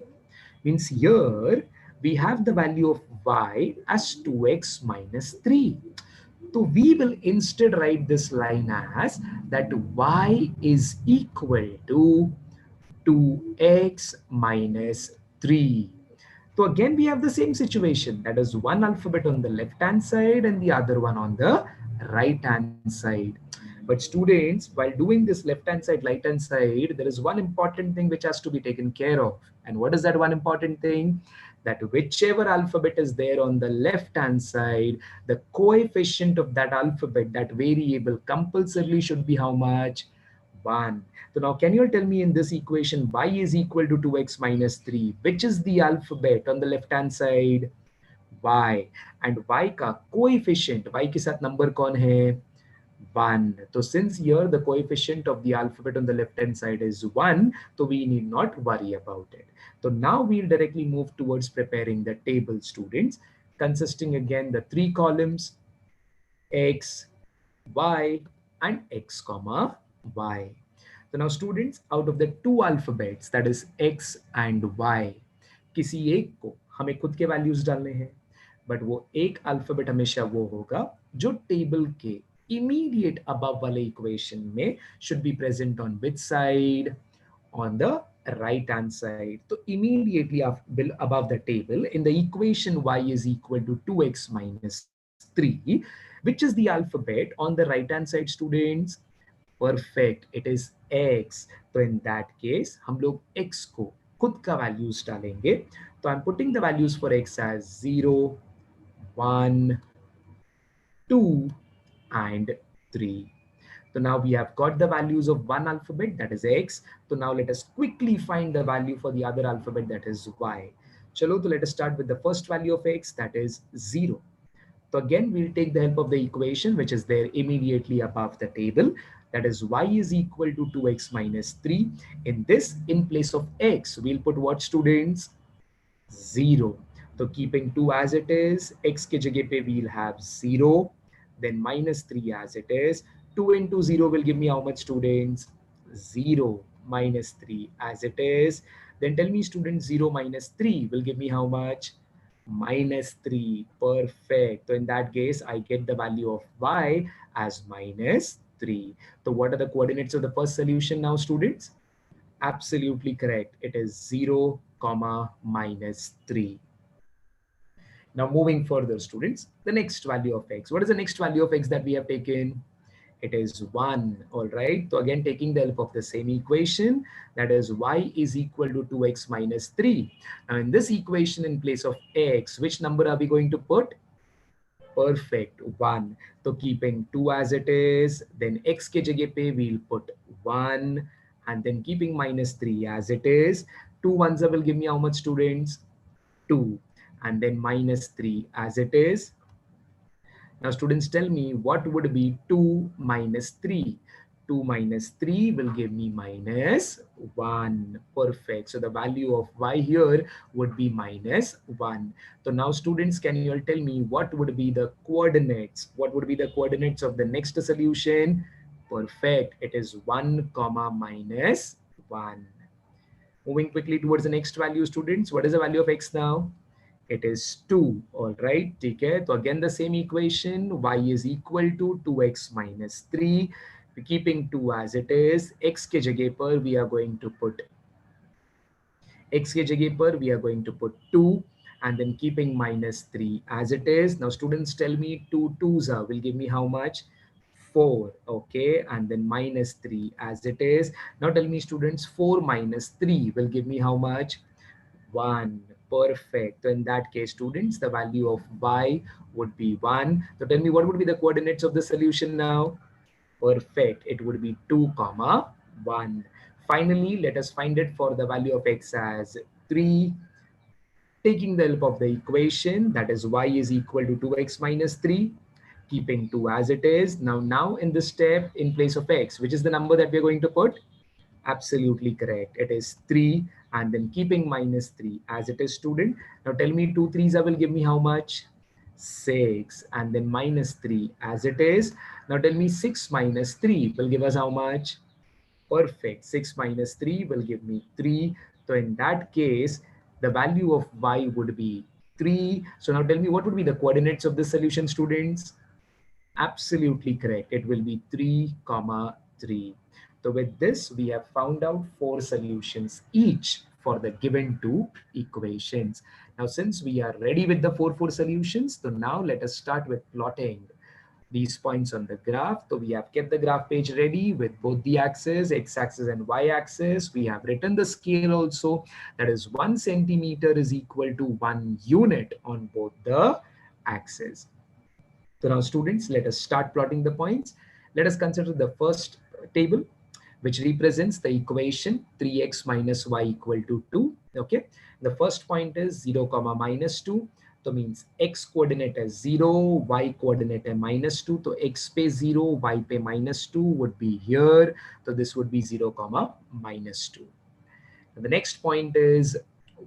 Means here we have the value of y as 2x minus 3. So we will instead write this line as that y is equal to 2x minus 3. So again, we have the same situation. That is one alphabet on the left hand side and the other one on the right hand side. But students, while doing this left hand side, right hand side, there is one important thing which has to be taken care of. And what is that one important thing? That whichever alphabet is there on the left hand side, the coefficient of that alphabet, that variable, compulsorily should be how much? 1. So now can you all tell me in this equation y is equal to 2x minus 3, which is the alphabet on the left hand side? Y. And y का coefficient, y के साथ number कौन है? 1. So since here the coefficient of the alphabet on the left hand side is 1, so we need not worry about it. So now we'll directly move towards preparing the table, students, consisting again the 3 columns, x, y, and x comma y. So now students, out of the two alphabets, that is x and y, किसी एक को हमें खुद के values डालने हैं, but वो एक अल्फाबेट हमेशा वो होगा जो टेबल के immediate above वाले equation में should be present on which side? On the right hand side. So immediately above the table in the equation y is equal to 2x minus 3, which is the alphabet on the right hand side, students? Perfect, it is x. तो in that case हम लोग x को खुद का values डालेंगे. तो I'm putting the values for x as 0, 1, 2, and 3. So now we have got the values of one alphabet, that is x. So now let us quickly find the value for the other alphabet, that is y. Chalo, so let us start with the first value of x, that is 0. So again, we'll take the help of the equation which is there immediately above the table. That is y is equal to 2x minus 3. In this, in place of x, we'll put what, students? 0. So keeping 2 as it is, x ke jagah pe we'll have 0. Then minus 3 as it is. 2 into 0 will give me how much, students? 0 minus 3 as it is. Then tell me, students, 0 minus 3 will give me how much? Minus 3. Perfect. So in that case, I get the value of y as minus 3. So what are the coordinates of the first solution now, students? Absolutely correct. It is 0, comma, minus 3. Now moving further, students, the next value of x. What is the next value of x that we have taken? It is 1. All right. So again, taking the help of the same equation, that is y is equal to 2x minus 3. Now in this equation, in place of x, which number are we going to put? Perfect, 1. So keeping 2 as it is, then x ke jagah pe we'll put 1, and then keeping minus 3 as it is. 2 ones will give me how much, students? 2. And then minus 3 as it is. Now students, tell me what would be 2 minus 3? 2 minus 3 will give me minus 1. Perfect. So the value of y here would be minus 1. So now students, can you all tell me what would be the coordinates? What would be the coordinates of the next solution? Perfect. It is 1 comma minus 1. Moving quickly towards the next value, students. What is the value of x now? It is 2. All right. ठीक है. So again, the same equation. Y is equal to 2x minus 3. We're keeping 2 as it is. X के जगह पर we are going to put x के जगह पर we are going to put 2, and then keeping minus 3 as it is. Now students, tell me 2 2s will give me how much? 4. Okay, and then minus 3 as it is. Now tell me, students, 4 minus 3 will give me how much? 1. Perfect. So in that case, students, the value of y would be 1. So tell me what would be the coordinates of the solution now? Perfect. It would be 2 comma 1. Finally, let us find it for the value of x as 3. Taking the help of the equation, that is y is equal to 2x minus 3. Keeping 2 as it is. Now in this step, in place of x, which is the number that we're going to put? Absolutely correct. It is 3, and then keeping minus 3 as it is, student. Now tell me 2 3s will give me how much? 6, and then minus 3 as it is. Now tell me 6 minus 3 will give us how much? Perfect. 6 minus 3 will give me 3. So in that case, the value of y would be 3. So now tell me what would be the coordinates of this solution, students? Absolutely correct. It will be 3 comma 3. So with this, we have found out 4 solutions each for the given 2 equations. Now, since we are ready with the 4 solutions, so now let us start with plotting these points on the graph. So we have kept the graph page ready with both the axes, x-axis and y-axis. We have written the scale also. That is 1 centimeter is equal to 1 unit on both the axes. So now students, let us start plotting the points. Let us consider the first table, which represents the equation 3x minus y equal to 2. Okay. The first point is 0 comma minus 2. So means x coordinate is 0, y coordinate is minus 2. So x pay 0, y pay minus 2 would be here. So this would be 0 comma minus 2. And the next point is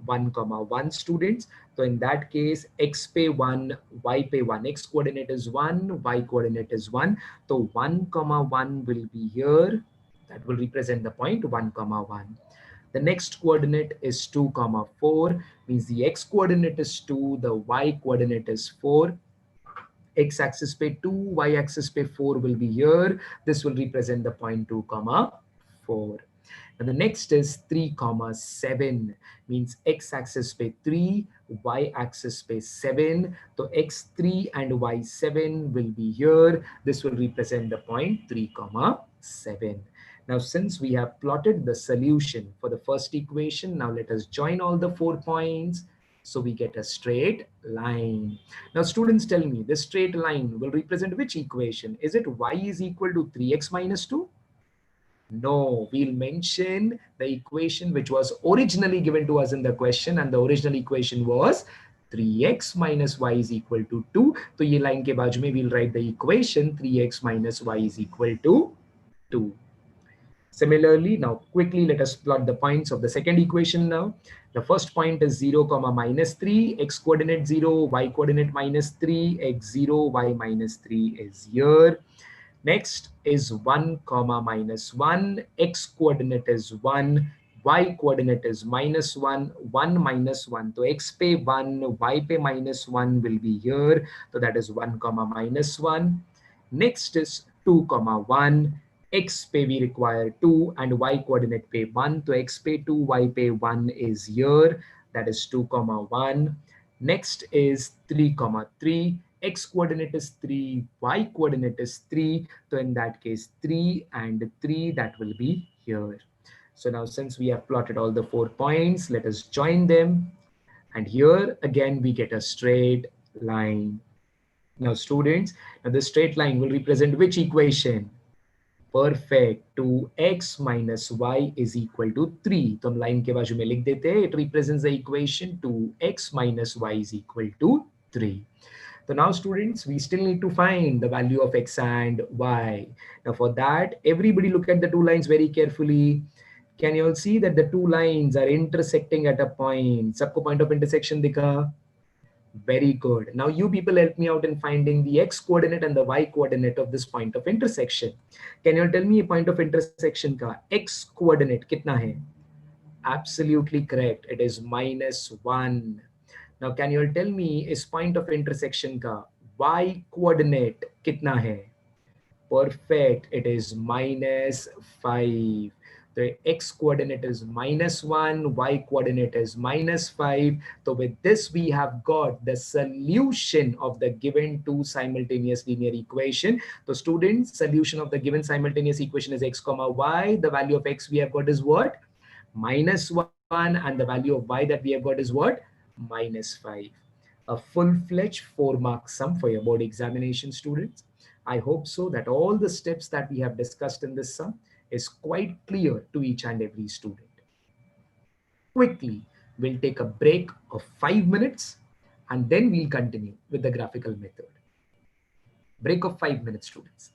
1 comma 1 students. So in that case, x pay 1, y pay 1. X coordinate is 1, y coordinate is 1. So 1 comma 1 will be here. That will represent the point 1 comma 1. The next coordinate is 2 comma 4, means the x coordinate is 2, the y coordinate is 4. X axis pay 2, y axis pay 4 will be here. This will represent the point 2 comma 4. And the next is 3 comma 7, means x axis pay 3, y axis pay 7. So x3 and y7 will be here. This will represent the point 3 comma 7. Now since we have plotted the solution for the first equation, now let us join all the 4 points. So we get a straight line. Now students, tell me, this straight line will represent which equation? Is it y is equal to 3x minus 2? No, we'll mention the equation which was originally given to us in the question, and the original equation was 3x minus y is equal to 2. So ये line के बाजू में we'll write the equation 3x minus y is equal to 2. Similarly, now quickly let us plot the points of the second equation now. The first point is 0 comma minus 3, x coordinate 0, y coordinate minus 3, x 0, y minus 3 is here. Next is 1 comma minus 1, x coordinate is 1, y coordinate is minus 1, 1 minus 1. So x pay 1, y pay minus 1 will be here. So that is 1 comma minus 1. Next is 2 comma 1, x pay we require 2 and y coordinate pay 1. So x pay 2, y pay 1 is here. That is 2 comma 1. Next is 3 comma 3. X coordinate is 3, y coordinate is 3. So in that case, 3 and 3, that will be here. So now since we have plotted all the 4 points, let us join them. And here again, we get a straight line. Now students, now the straight line will represent which equation? Perfect. 2x minus y is equal to 3. तो हम line के बाजू में लिख देते हैं. It represents the equation 2x minus y is equal to 3. So now students, we still need to find the value of x and y. Now for that, everybody look at the two lines very carefully. Can you all see that the two lines are intersecting at a point? सबको point of intersection दिखा? Very good. Now you people help me out in finding the x coordinate and the y coordinate of this point of intersection. Can you tell me a point of intersection ka x coordinate kitna hai? Absolutely correct. It is -1. Now can you tell me is point of intersection ka y coordinate kitna hai? Perfect. It is -5. The x coordinate is -1, y coordinate is -5. So with this, we have got the solution of the given two simultaneous linear equation. So students, solution of the given simultaneous equation is x comma y. The value of x we have got is what? -1, and the value of y that we have got is what? -5. A full-fledged 4-mark sum for your board examination, students. I hope so that all the steps that we have discussed in this sum is quite clear to each and every student. Quickly, we'll take a break of 5 minutes and then we'll continue with the graphical method. Break of 5 minutes, students.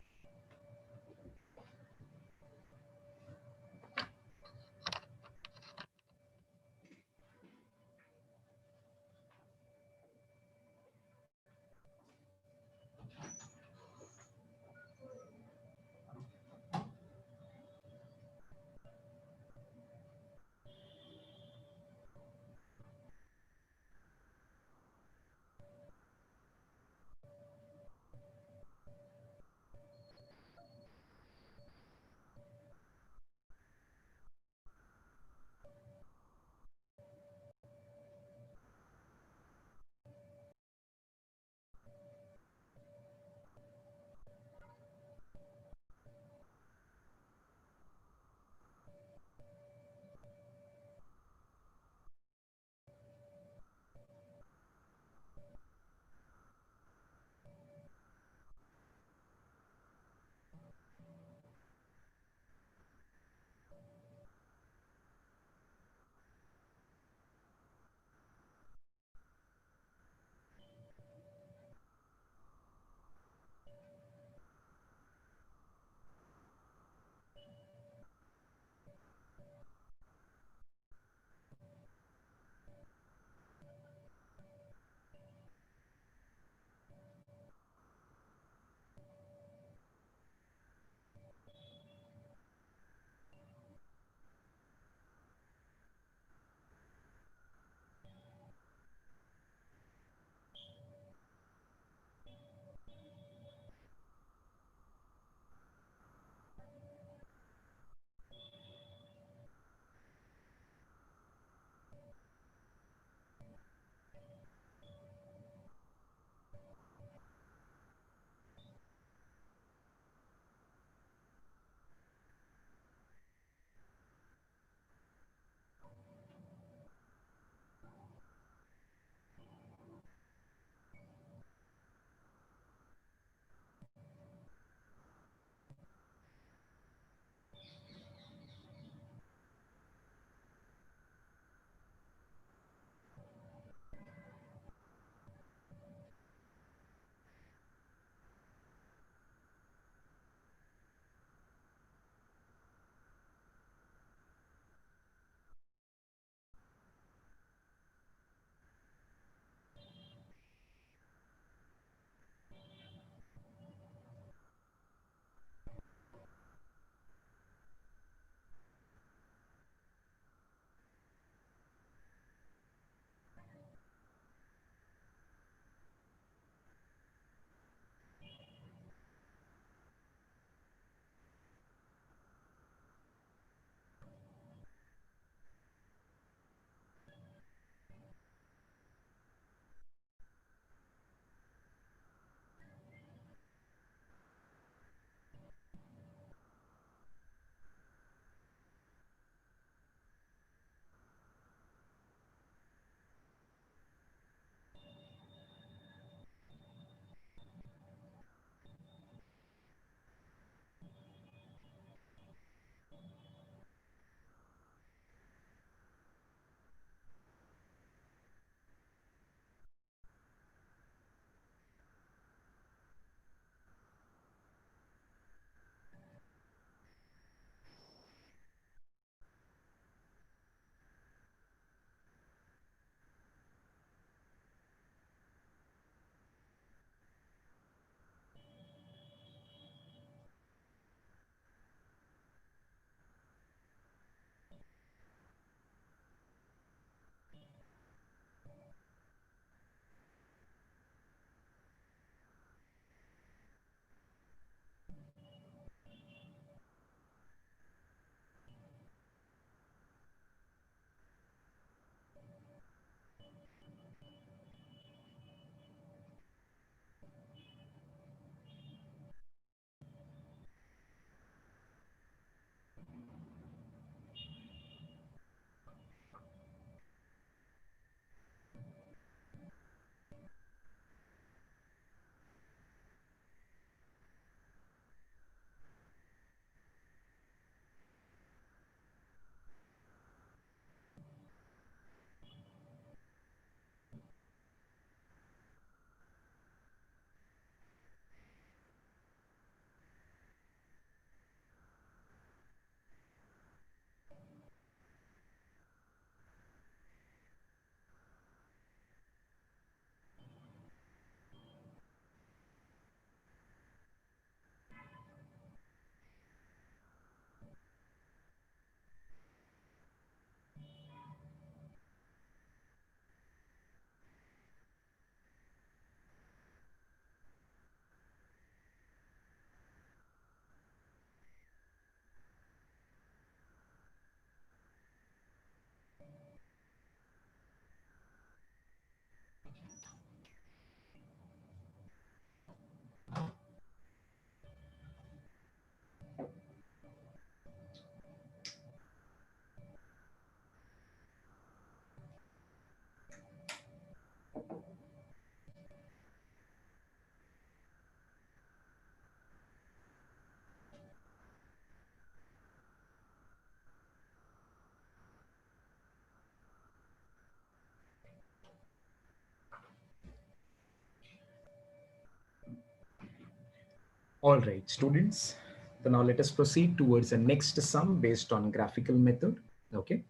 All right, students. So now let us proceed towards the next sum based on graphical method. Okay.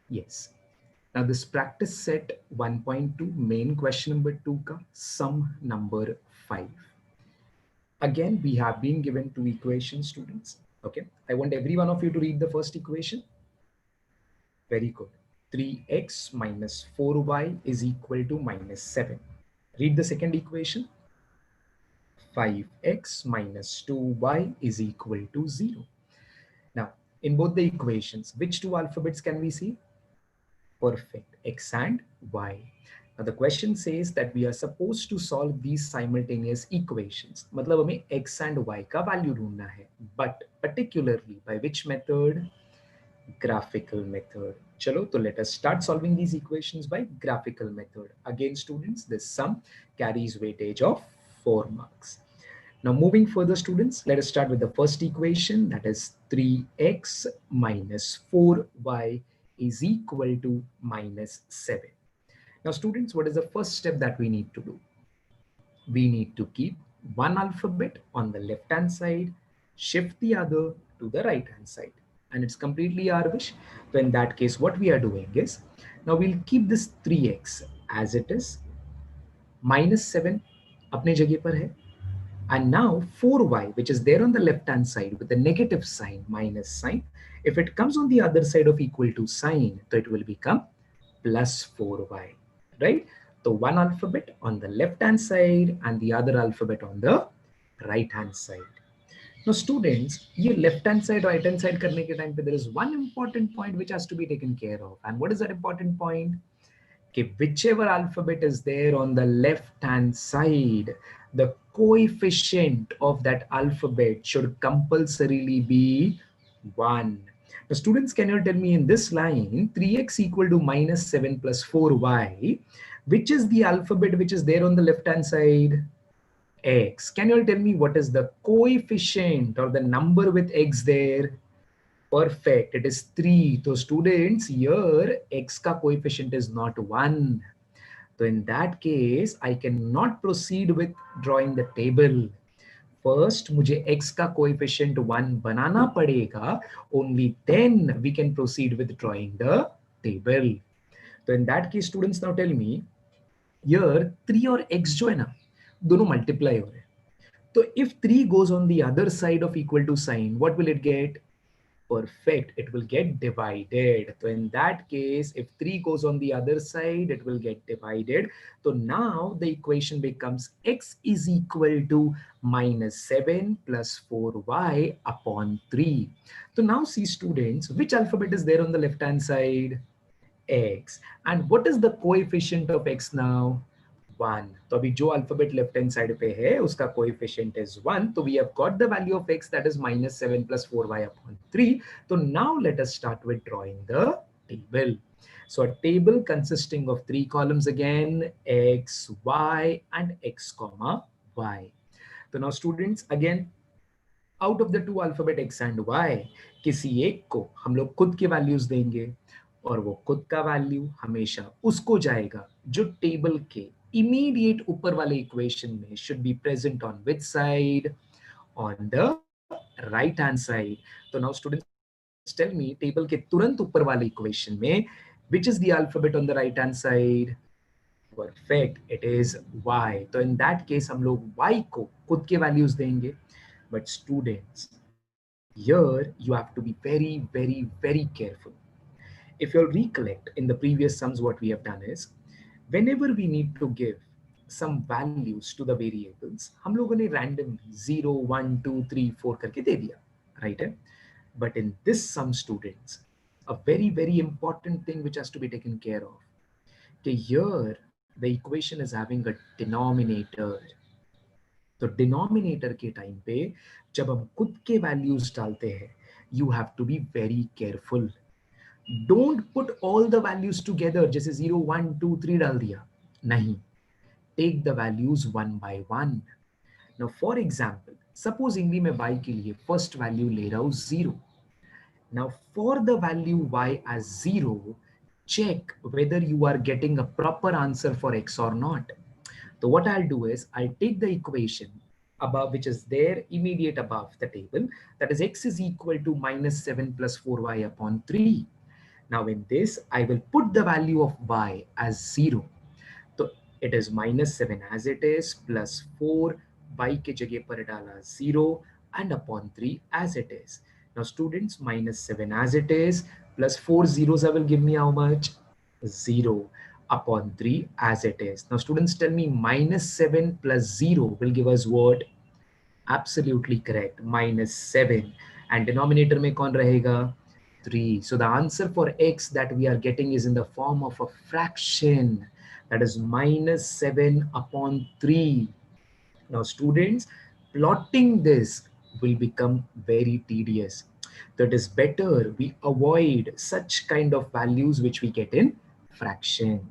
Yes. Now this practice set 1.2 main question number 2 ka sum number 5. Again, we have been given two equations, students. Okay. I want every one of you to read the first equation. Very good. 3x minus 4y is equal to minus 7. Read the second equation. 5x minus 2y is equal to 0. Now, in both the equations, which two alphabets can we see? Perfect. X and y. Now, the question says that we are supposed to solve these simultaneous equations. मतलब हमें x and y का value ढूंढना है. But particularly by which method? Graphical method. Chalo, so let us start solving these equations by graphical method. Again, students, this sum carries weightage of 4 marks. Now, moving further, students, let us start with the first equation, that is 3x minus 4y is equal to minus 7. Now, students, what is the first step that we need to do? We need to keep one alphabet on the left hand side, shift the other to the right hand side. And it's completely our wish. So in that case, what we are doing is, now we'll keep this 3x as it is, minus 7 अपने जगह पर है. And now 4y, which is there on the left hand side with the negative sign, minus sign, if it comes on the other side of equal to sign, so it will become plus 4y, right? So one alphabet on the left hand side and the other alphabet on the right hand side. Now students, ये left hand side right hand side करने के time पे there is one important point which has to be taken care of. And what is that important point? Okay, whichever alphabet is there on the left hand side, the coefficient of that alphabet should compulsorily be 1. Now, students, can you tell me in this line, 3x equal to minus 7 plus 4y, which is the alphabet which is there on the left hand side? X. Can you all tell me what is the coefficient or the number with x there? Perfect. It is 3. So students, here x ka coefficient is not 1. So in that case, I cannot proceed with drawing the table. First, मुझे x का coefficient 1 बनाना पड़ेगा. Only then we can proceed with drawing the table. So in that case, students, now tell me, here 3 और x जो है ना, दोनों multiply हो रहे हैं. So if 3 goes on the other side of equal to sign, what will it get? Perfect, it will get divided. So in that case, if 3 goes on the other side, it will get divided. So now the equation becomes x is equal to minus 7 plus 4y upon 3. So now see students, which alphabet is there on the left hand side? X. And what is the coefficient of x now? 1. तो अभी जो alphabet left hand side पे है उसका coefficient is 1. तो we have got the value of x that is -7 plus 4y upon 3. So now let us start with drawing the table. So a table consisting of 3 columns again, x, y and x comma y. So now students, again out of the two alphabet x and y, किसी एक को हम लोग खुद के values देंगे और वो खुद का वैल्यू हमेशा उसको जाएगा जो टेबल के इमीडिएट ऊपर वाले इक्वेशन में should be present on which side, on the right hand side. तो now students tell me, table के तुरंत ऊपर वाले इक्वेशन में which is the alphabet on the right hand side? Perfect, it is y. तो in that case हम लोग y को खुद के वैल्यूज देंगे. But students, here you have to be very, very, very careful. If you'll recollect in the previous sums, what we have done is, whenever we need to give some values to the variables, हम लोगों ने randomly 0, 1, 2, 3, 4 करके दे दिया, right? But in this sum, students, a very, very important thing which has to be taken care of. Okay, here the equation is having a denominator. तो denominator के time पे जब हम खुद के वैल्यूज डालते हैं, you have to be very careful. Don't put all the values together, जैसे 0, 1, 2, 3 डाल दिया. नहीं, take the values one by one. Now for example, supposingly मैं y के लिए फर्स्ट वैल्यू ले रहा हूं 0. Now for the value y as 0, check whether you are getting a proper answer for x or not. So what I'll do is I'll take the equation above, which is there immediate above the table, that is x is equal to minus 7 plus 4y upon 3. Now in this, I will put the value of y as 0. So it is minus 7 as it is plus 4 y के जगह पर डाला 0 and upon 3 as it is. Now students, minus 7 as it is plus 4 zeros I will give me how much? 0 upon 3 as it is. Now students, tell me minus 7 plus 0 will give us what? Absolutely correct, minus 7. And denominator में कौन रहेगा? 3. So the answer for x that we are getting is in the form of a fraction, that is minus 7 upon 3. Now students, plotting this will become very tedious. That is better we avoid such kind of values which we get in fraction.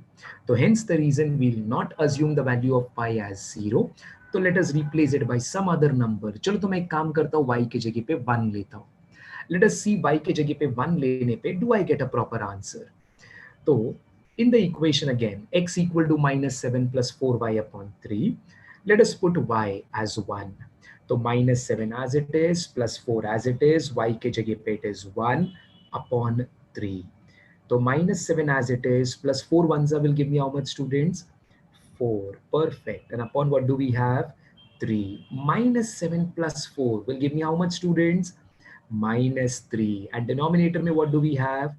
So hence the reason we will not assume the value of pi as 0. So let us replace it by some other number. चलो तो मैं एक काम करता हूँ, y के जगह पे 1 लेता हूँ. Let us see y के जगह पे 1 लेने पे do I get a proper answer. So in the equation again, x equal to minus 7 plus 4y upon 3. Let us put y as 1. So minus 7 as it is plus 4 as it is, y के जगह पे it is 1 upon 3. So minus 7 as it is plus 4 ones will give me how much, students? 4. Perfect. And upon what do we have? 3. Minus 7 plus 4 will give me how much, students? Minus 3. And denominator mein what do we have?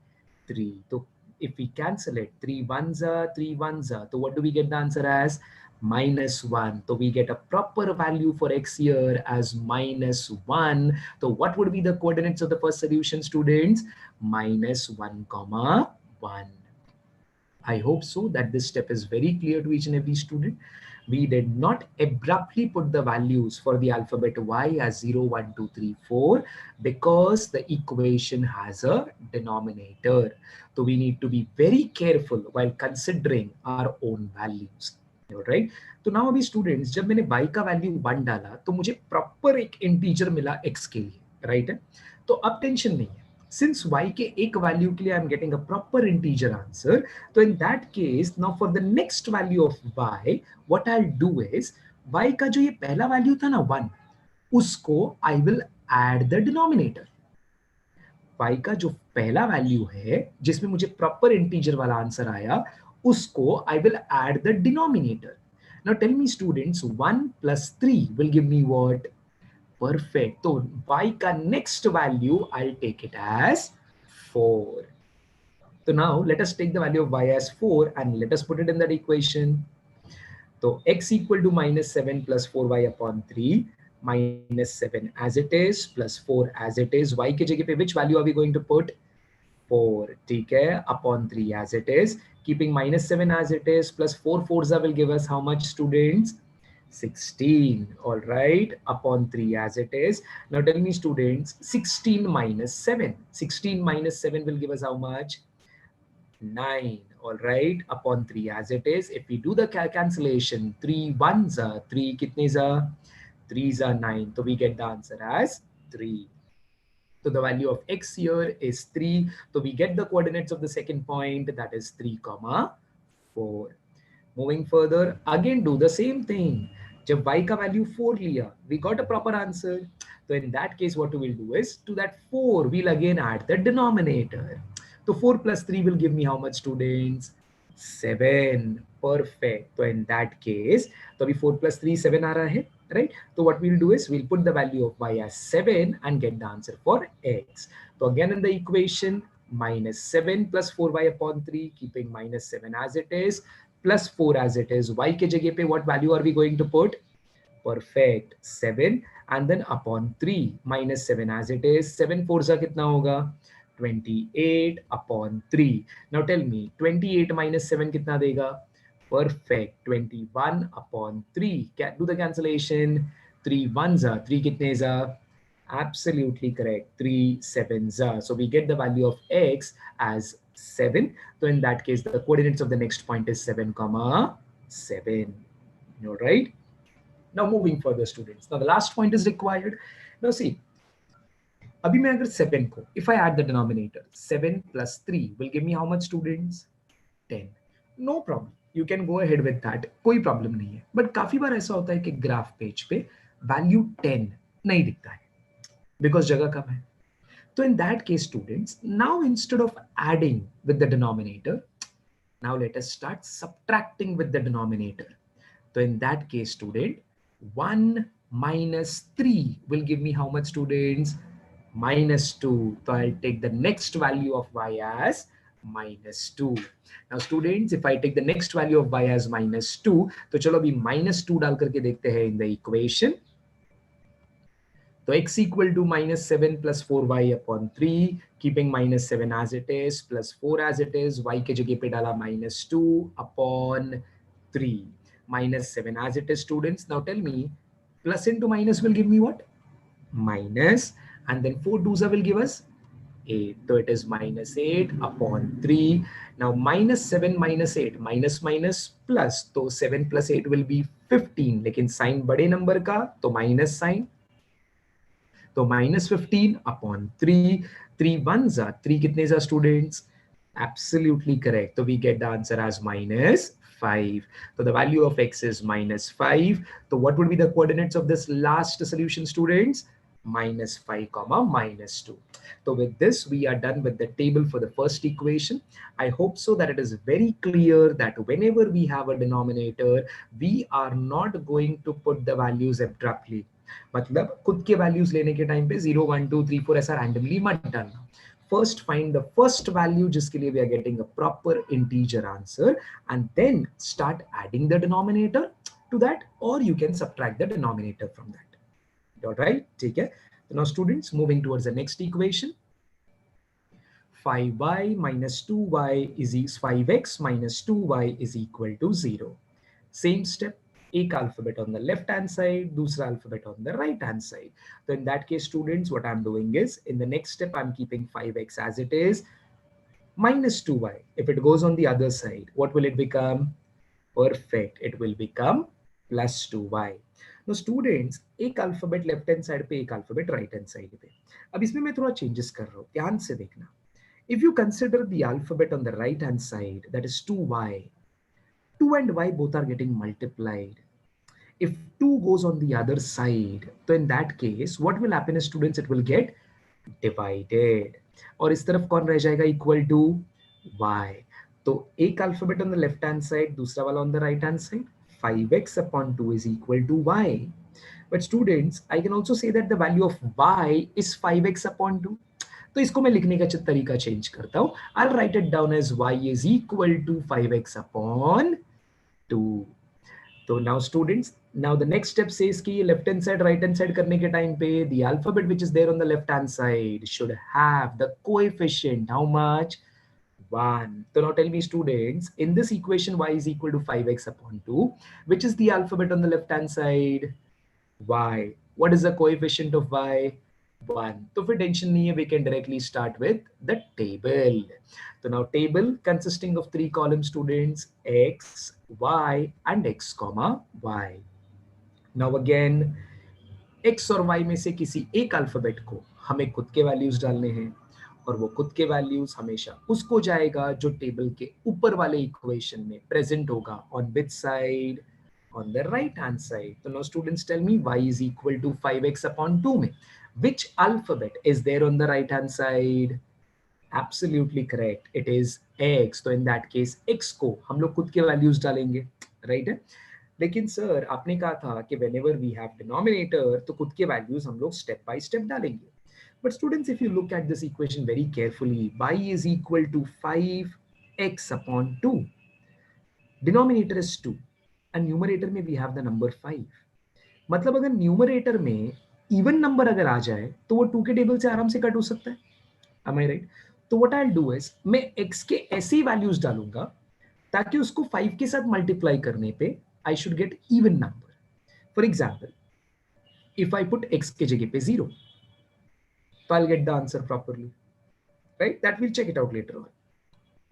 3. So if we cancel it, 3 ones are 3 ones are. So what do we get the answer as? Minus 1. So we get a proper value for x here as minus 1. So what would be the coordinates of the first solution, students? Minus 1 comma 1. I hope so that this step is very clear to each and every student. We did not abruptly put the values for the alphabet y as 0, 1, 2, 3, 4 because the equation has a denominator. So we need to be very careful while considering our own values. Alright? तो now अभी students, जब मैंने y का value 1 डाला तो मुझे proper एक integer मिला x के लिए, right है? तो अब tension नहीं है. Since y के एक value के लिए I am getting a proper integer answer, so in that case, now for the next value of y, what I'll do is, y का जो ये पहला value था ना 1, उसको I will add the denominator. y का जो पहला value है, जिसमें मुझे proper integer वाला answer आया, उसको I will add the denominator. Now tell me students, 1 plus 3 will give me what? Perfect. So y का next value, I'll take it as 4. So now let us take the value of y as 4 and let us put it in that equation. So x equal to minus 7 plus 4y upon 3, minus 7 as it is plus 4 as it is. Y के जगह पे which value are we going to put? 4. ठीक है, upon 3 as it is. Keeping minus 7 as it is plus 4 fours will give us how much, students? 16. All right, upon 3 as it is. Now tell me students, 16 minus 7. 16 minus 7 will give us how much? 9. All right, upon 3 as it is. If we do the cancellation, 3 ones are 3 kitnes are? 3s are 9. So we get the answer as 3. So the value of x here is 3. So we get the coordinates of the second point, that is 3 comma 4. Moving further, again do the same thing. जब y का value 4 लिया, we got a proper answer. So in that case, what we will do is, to that 4, we'll again add the denominator. So 4 plus 3 will give me how much, students? 7. Perfect. So in that case, so 4 plus 3, 7 आ रहा है, right? So what we'll do is, we'll put the value of y as 7 and get the answer for x. So again in the equation, minus 7 plus 4y upon 3, keeping minus 7 as it is, plus 4 as it is. Y के जगह पे what value are we going to put? Perfect, 7 and then upon 3, minus 7 as it is. 7 4 सा कितना होगा? 28 upon 3. Now tell me, 28 minus 7 कितना देगा? Perfect, 21 upon 3. Do the cancellation. 3 ones are 3 kitnes are? Absolutely correct, 3 sevens are. So we get the value of x as 7. So in that case, the coordinates of the next point is 7 comma 7. All right. Now moving further, students. Now the last point is required. Now see, अभी मैं अगर 7 को if I add the denominator 7 plus 3 will give me how much students 10. No problem, you can go ahead with that, कोई problem नहीं है. But काफी बार ऐसा होता है कि ग्राफ पेज पे वैल्यू 10 नहीं दिखता है बिकॉज जगह कम है. So in that case, students, now instead of adding with the denominator, now let us start subtracting with the denominator. So in that case, student, 1 minus 3 will give me how much, students? Minus 2. So I'll take the next value of y as minus 2. Now students, if I take the next value of y as minus 2, तो चलो अभी minus 2 डाल करके देखते हैं in the equation. So x equal to minus 7 plus 4y upon 3, keeping minus 7 as it is, plus 4 as it is, y के जगह पे डाला minus 2 upon 3. Minus 7 as it is, students. Now tell me, plus into minus will give me what? Minus, and then 4 twos will give us 8. So it is minus 8 upon 3. Now minus 7 minus 8, minus minus plus, तो 7 plus 8 will be 15. लेकिन sign बड़े number का तो minus sign, तो minus 15 upon 3. 3 1 जा 3 कितने जा students? Absolutely correct. So we get the answer as minus 5. So the value of x is minus 5. So what would be the coordinates of this last solution, students? Minus 5 comma minus 2. So with this, we are done with the table for the first equation. I hope so that it is very clear that whenever we have a denominator, we are not going to put the values abruptly. मतलब खुद के values लेने के time पे 0 1 2 3 4 ऐसा randomly मत डालना. First find the first value जिसके लिए we are getting a proper integer answer, and then start adding the denominator to that, or you can subtract the denominator from that. All right, ठीक है. So now students, moving towards the next equation. 5y minus 2y is 5x minus 2y is equal to 0. Same step, एक alphabet on the left hand side, दूसरा alphabet on the right hand side. So in that case, students, what I'm doing is, in the next step, I'm keeping 5x as it is, minus 2y. If it goes on the other side, what will it become? Perfect, it will become plus 2y. Now students, एक alphabet left hand side पे, एक alphabet right hand side पे. अब इसमें मैं थोड़ा changes कर रहा हूँ, ध्यान से देखना. If you consider the alphabet on the right hand side, that is 2y, 2 and y both are getting multiplied. If 2 goes on the other side, so in that case, what will happen is, students, it will get divided. और इस तरफ कौन रह जाएगा? Equal to y. तो एक alphabet on the left hand side, दूसरा वाला on the right hand side. 5x upon 2 is equal to y. But students, I can also say that the value of y is 5x upon 2. तो इसको मैं लिखने का तरीका change करता हूं. I'll write it down as y is equal to 5x upon 2. So now students, now the next step says कि left hand side right hand side करने के टाइम पे the alphabet which is there on the left hand side should have the coefficient how much? 1. So now tell me, students, in this equation y is equal to 5x upon 2, which is the alphabet on the left hand side? Y. What is the coefficient of y? 1. तो फिर tension नहीं है, we can directly start with the table. So now table consisting of 3 columns, students, x, y and x comma y. Now again, x और y में से किसी एक alphabet को हमें खुद के वैल्यूज डालने हैं, और वो खुद के वैल्यूज हमेशा उसको जाएगा जो टेबल के ऊपर वाले इक्वेशन में प्रेजेंट होगा on which side? on the right hand side. So now students, tell me, y is equal to 5x upon 2 में which alphabet is there on the right hand side? Absolutely correct, it is x. तो in that case x को हम लोग खुद के values डालेंगे, right है. लेकिन सर आपने कहा था कि whenever we have denominator तो खुद के वैल्यूज हम लोग स्टेप बाय स्टेप डालेंगे. But students, if you look at this equation very carefully, y is equal to 5x upon 2. Denominator is 2 and numerator में we have the number 5. मतलब अगर numerator में इवन नंबर अगर आ जाए तो वो 2 के टेबल से आराम से कट हो सकता है. Am I right? तो what I'll do is, मैं x के ऐसी वैल्यूज डालूंगा ताकि उसको 5 के साथ मल्टीप्लाई करने पे I should get even number. For example, if I put x के जगह पे 0, तो I'll get the answer properly, right? That we'll check it out later on.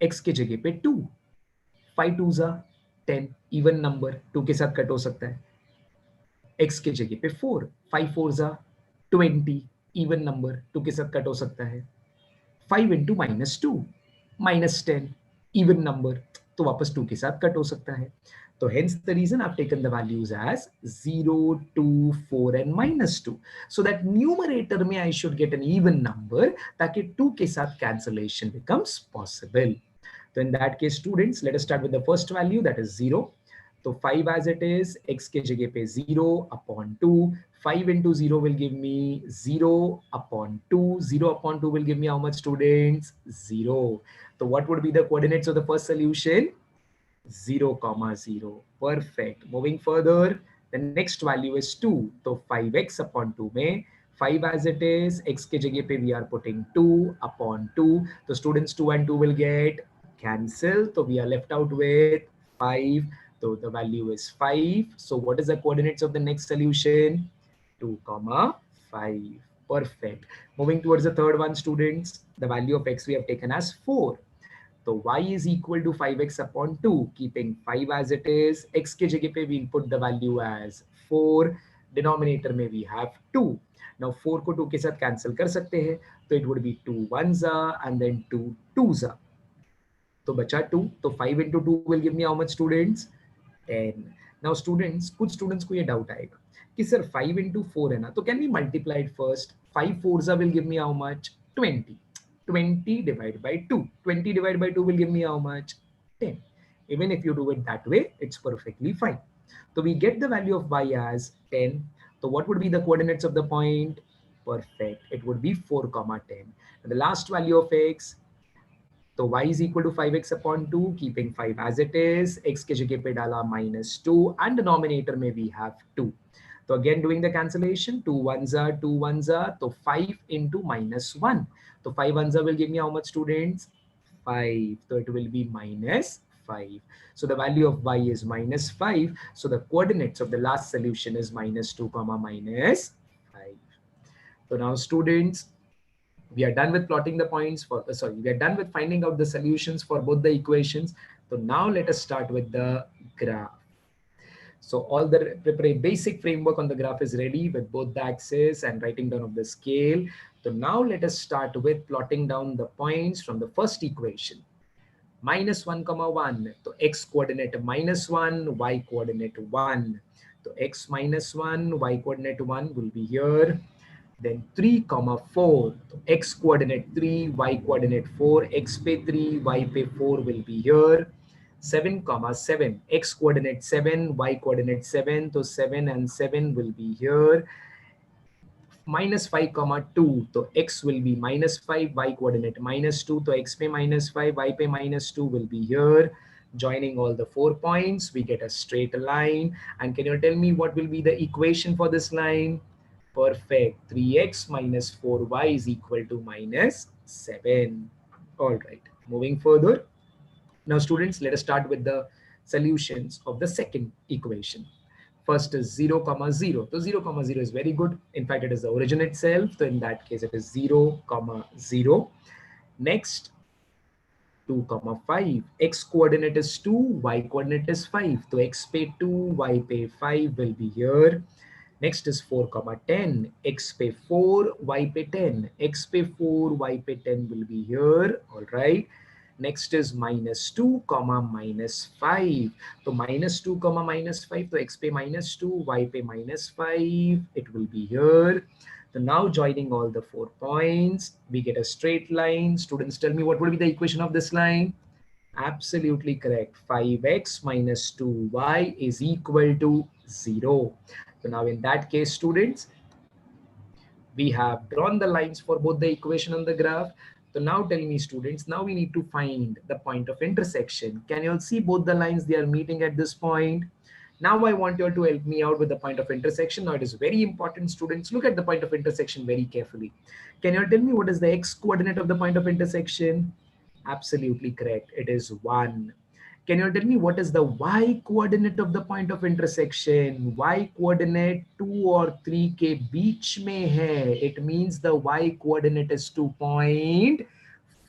x के जगह पे 2, 5 2s are 10, even number 2 के साथ कट हो सकता है. x के जगह पे 4, 5 4s are 20, इवन नंबर 2 के साथ कट हो सकता है. 5 into -2 -10 इवन नंबर, तो वापस 2 के साथ कट हो सकता है. तो hence the reason I've taken the values as 0, 2, 4 and -2. So that numerator में I should get an even number ताकि 2 के साथ cancellation becomes possible. So in that case, students, let us start with the first value, that is 0. So 5 as it is, x के जगह पे 0 upon 2. 5 into 0 will give me 0 upon 2. 0 upon 2 will give me how much, students? 0. So what would be the coordinates of the first solution? 0, 0. Perfect. Moving further, the next value is 2. So 5x upon 2 में 5 as it is, x के जगह पे we are putting 2 upon 2. So students, 2 and 2 will get cancel. So we are left out with 5. So the value is 5. So what is the coordinates of the next solution? 2, 5. Perfect. Moving towards the third one, students, the value of x we have taken as 4. So y is equal to 5x upon 2, keeping 5 as it is. X के जगह पे we'll put the value as 4. Denominator में we have 2. Now 4 को 2 के साथ cancel कर सकते हैं. तो it would be 2 ones and then 2 twos. तो बचा 2. तो 5 into 2 will give me how much, students? 10. Now students, कुछ students को ये doubt आएगा कि sir 5 into 4 है ना, तो can we multiply it first? 5 fours will give me how much? 20. 20 divided by 2. 20 divided by 2 will give me how much? 10. Even if you do it that way, it's perfectly fine. So we get the value of y as 10. So what would be the coordinates of the point? Perfect. It would be 4, 10. And the last value of x, तो y is equal to 5x upon 2, keeping 5 as it is. X के जगह पे डाला -2 and denominator में we have 2. So again doing the cancellation, 2 ones are 2 ones are, so 5 into -1. So 5 ones are will give me how much, students? 5. So it will be -5. So the value of y is -5. So the coordinates of the last solution is -2, -5. So now students, we are done with plotting the points for, we are done with finding out the solutions for both the equations. So now let us start with the graph. So all the basic framework on the graph is ready with both the axes and writing down of the scale. So now let us start with plotting down the points from the first equation. -1, 1. So x coordinate -1, y coordinate 1. So x -1, y coordinate 1 will be here. Then 3, 4. So x coordinate 3, y coordinate 4. X pay 3, y pay 4 will be here. 7, 7. X coordinate 7, y coordinate 7. So 7 and 7 will be here. -5, 2. So x will be -5, y coordinate -2. So x pay -5, y pay -2 will be here. Joining all the 4 points, we get a straight line. And can you tell me what will be the equation for this line? Perfect. 3x minus 4y is equal to -7. All right. Moving further. Now, students, let us start with the solutions of the second equation. First is 0, 0. So 0, 0 is very good. In fact, it is the origin itself. So in that case, it is 0, 0. Next, 2, 5. X coordinate is 2, y coordinate is 5. So x pay 2, y pay 5 will be here. Next is 4, 10. X pay 4, y pay 10. X pay 4, y pay 10 will be here. All right. Next is -2, -5. So -2, -5. So x pay -2, y pay -5. It will be here. So now joining all the 4 points, we get a straight line. Students, tell me what would be the equation of this line? Absolutely correct. 5x minus 2y is equal to 0. So now in that case, students, we have drawn the lines for both the equation on the graph. So now tell me, students, now we need to find the point of intersection. Can you all see both the lines? They are meeting at this point. Now I want you all to help me out with the point of intersection. Now it is very important, students. Look at the point of intersection very carefully. Can you all tell me what is the x coordinate of the point of intersection? Absolutely correct. It is 1. Can you tell me what is the y coordinate of the point of intersection? Y coordinate 2 और 3 के बीच में है. It means the y coordinate is 2.5.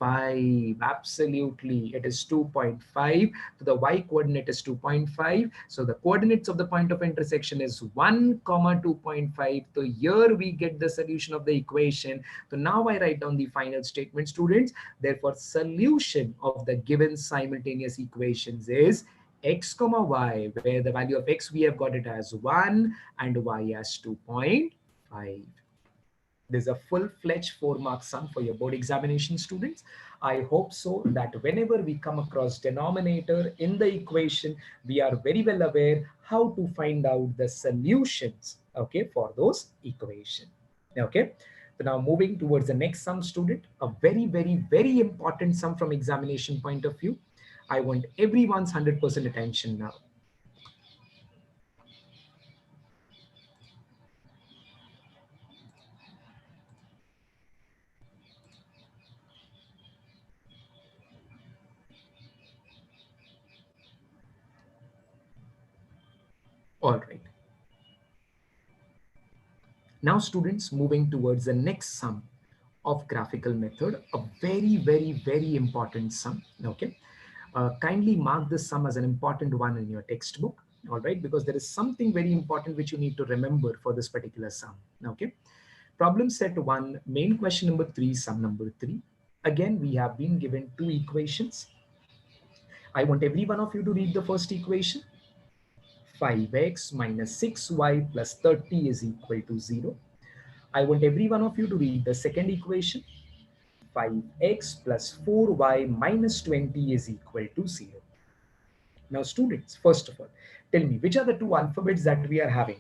5. Absolutely. It is 2.5. So the y coordinate is 2.5. So the coordinates of the point of intersection is 1 comma 2.5. So here we get the solution of the equation. So now I write down the final statement, students. Therefore, solution of the given simultaneous equations is x comma y, where the value of x we have got it as 1 and y as 2.5. There's a full-fledged 4-mark sum for your board examination, students. I hope so that whenever we come across denominator in the equation, we are very well aware how to find out the solutions, okay, for those equations. Okay. So now moving towards the next sum, student, a very, very, very important sum from examination point of view. I want everyone's 100% attention now. All right. Now, students, moving towards the next sum of graphical method, a very, very, very important sum. Okay. Kindly mark this sum as an important one in your textbook. All right. Because there is something very important which you need to remember for this particular sum. Okay. Problem set 1, main question number 3, sum number 3. Again, we have been given two equations. I want every one of you to read the first equation. 5x minus 6y plus 30 is equal to 0. I want every one of you to read the second equation. 5x plus 4y minus 20 is equal to 0. Now, students, first of all, tell me which are the two alphabets that we are having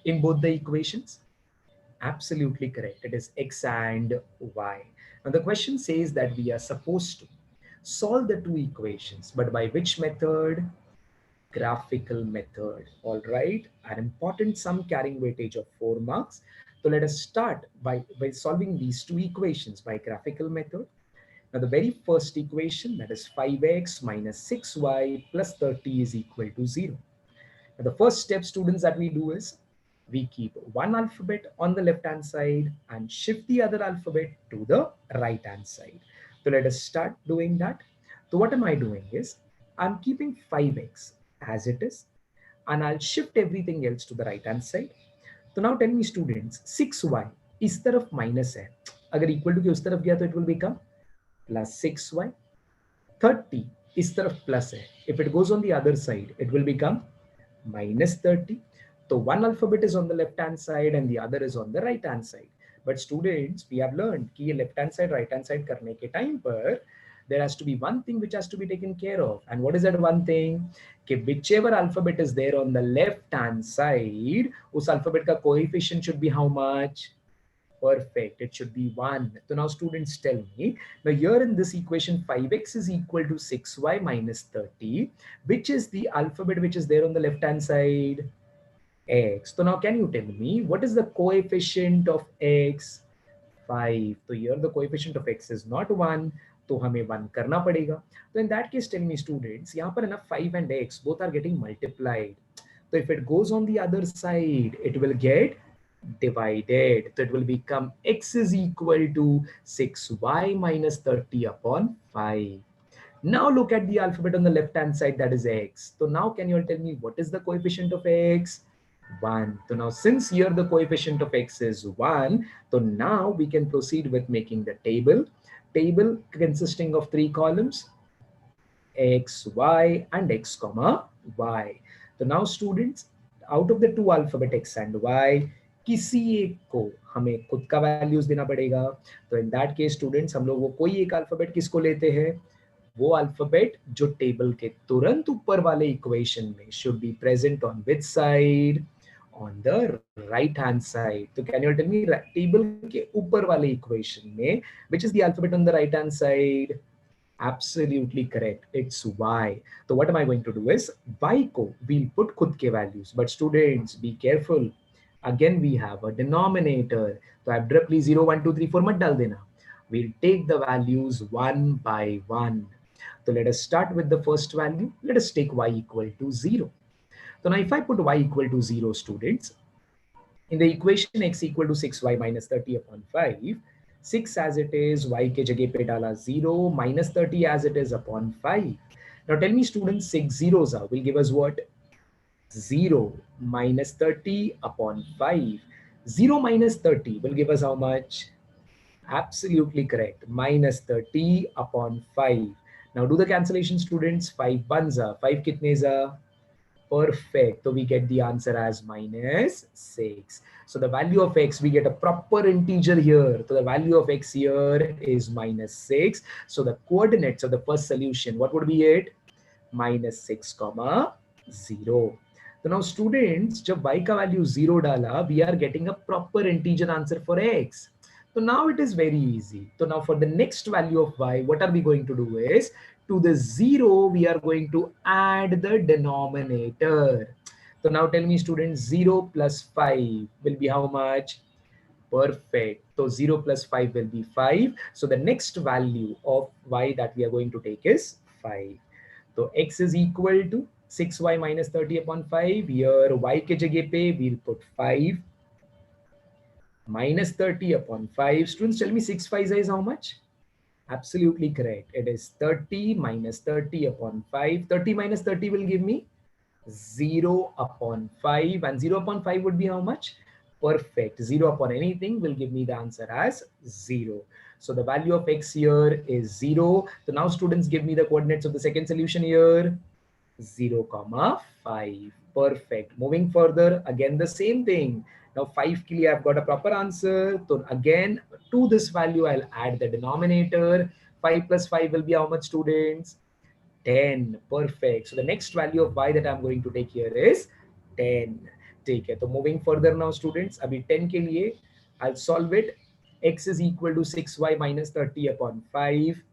in both the equations? Absolutely correct. It is x and y. Now, the question says that we are supposed to solve the two equations, but by which method? Graphical method. All right, an important sum carrying weightage of 4 marks. So let us start by solving these two equations by graphical method. Now the very first equation, that is 5x minus 6y plus 30 is equal to 0. Now the first step, students, that we do is we keep one alphabet on the left hand side and shift the other alphabet to the right hand side. So let us start doing that. So what am I doing is I'm keeping 5x as it is and I'll shift everything else to the right hand side. So now tell me, students, 6y इस तरफ minus है, अगर equal to के उस तरफ गया तो it will become plus 6y. 30 इस तरफ प्लस है, if it goes on the other side it will become minus 30. So one alphabet is on the left hand side and the other is on the right hand side. But students, we have learned कि ये left hand side right hand side करने के time पर there has to be one thing which has to be taken care of. And what is that one thing? कि whichever alphabet is there on the left hand side, उस alphabet का coefficient should be how much? Perfect. It should be 1. So now students tell me, now here in this equation 5x is equal to 6y minus 30, which is the alphabet which is there on the left hand side? X. So now can you tell me what is the coefficient of x? 5. So here the coefficient of x is not 1. तो हमें 1 करना पड़ेगा. So in that case, tell me, students, यहाँ पर है ना 5 and x both are getting multiplied. So if it goes on the other side, it will get divided. So it will become x is equal to 6y minus 30 upon 5. Now look at the alphabet on the left hand side, that is x. So now can you all tell me what is the coefficient of x? 1. So now since here the coefficient of x is 1, so now we can proceed with making the table. Table consisting of 3 columns, x, y and x comma y. So now students, out of the two alphabet x and y, किसी एक को हमें खुद का values देना पड़ेगा. तो in that case students हम लोग वो कोई एक अल्फाबेट किसको लेते हैं? वो अल्फाबेट जो टेबल के तुरंत ऊपर वाले इक्वेशन में should be present on which side? On the right hand side. तो can you tell me table के ऊपर वाले इक्वेशन में which is the alphabet on the right hand side? Absolutely correct. It's y. So what am I going to do is y को we'll put खुद के values. But students, be careful. Again we have a denominator. तो abruptly 0, 1, 2, 3, 4 मत डाल देना. We'll take the values one by one. So let us start with the first value. Let us take y equal to 0. So now if I put y equal to 0, students, in the equation x equal to 6y minus 30 upon 5, 6 as it is, y के जगह पे डाला 0, minus 30 as it is upon 5. Now tell me students, 6 zeros will give us what? 0 minus 30 upon 5. 0 minus 30 will give us how much? Absolutely correct. Minus 30 upon 5. Now do the cancellation students. 5 ones are. 5 kitnes are? Perfect. So we get the answer as minus 6. So the value of x, we get a proper integer here. So the value of x here is minus 6. So the coordinates of the first solution, what would be it? Minus 6 comma 0. So now students, जब y का value 0 डाला, we are getting a proper integer answer for x. So now it is very easy. So now for the next value of y, what are we going to do is, to the 0, we are going to add the denominator. So now tell me students, 0 plus 5 will be how much? Perfect. So 0 plus 5 will be 5. So the next value of y that we are going to take is 5. So x is equal to 6y minus 30 upon 5. Here y ke jagah pe we'll put 5 minus 30 upon 5. Students, tell me 6 5 is how much? Absolutely correct. It is 30 minus 30 upon 5. 30 minus 30 will give me 0 upon 5. And 0 upon 5 would be how much? Perfect. 0 upon anything will give me the answer as 0. So the value of x here is 0. So now students, give me the coordinates of the second solution here. 0 comma 5. Perfect. Moving further, again the same thing. Now 5 ke liye I've got a proper answer. So again, to this value I'll add the denominator. 5 plus 5 will be how much, students? 10. Perfect. So the next value of y that I'm going to take here is 10. ठीक है. So moving further now students, अभी 10 के लिए I'll solve it. X is equal to 6y minus 30 upon 5.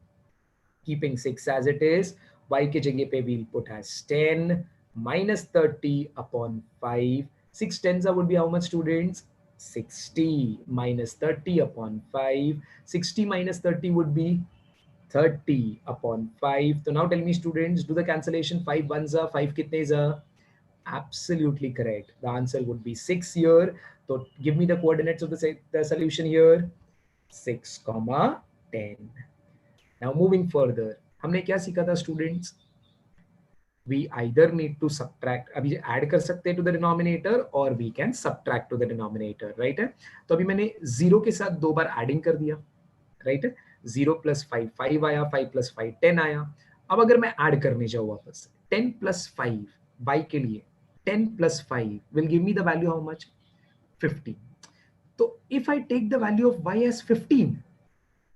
Keeping 6 as it is, y के जगह पे we'll put as 10 minus 30 upon 5. 6 tens would be how much, students? 60 minus 30 upon 5. 60 minus 30 would be 30 upon 5. So now tell me students, do the cancellation. 5 ones are, 5 kitnes are? Absolutely correct. The answer would be 6 here. So give me the coordinates of the solution here. 6 comma 10. Now moving further, हमने क्या सीखा था students? We either need to subtract, अभी add कर सकते हैं to the denominator, or we can subtract to the denominator, right है? तो अभी मैंने 0 के साथ 2 बार adding कर दिया, right है? 0 plus 5 5 आया, 5 plus 5 10 आया. अब अगर मैं add करने जाऊँ वापस, 10 plus 5 y के लिए, 10 plus 5 will give me the value how much? 15. तो if I take the value of y as 15,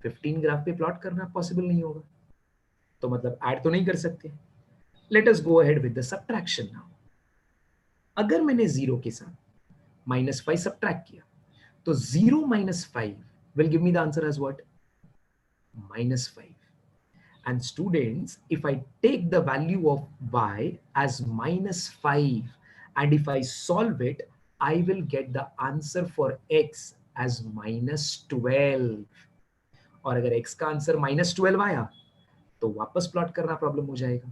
15 graph पे प्लॉट करना पॉसिबल नहीं होगा, तो मतलब ऐड तो नहीं कर सकते. Let us go ahead with the subtraction now. अगर मैंने 0 के साथ -5 सब्ट्रैक्ट किया, तो 0 minus 5 will give me the answer as what? -5. And students, if I take the value of y as -5 and if I solve it, I will get the answer for x as -12. और अगर x का answer -12 आया तो वापस plot करना problem हो जाएगा.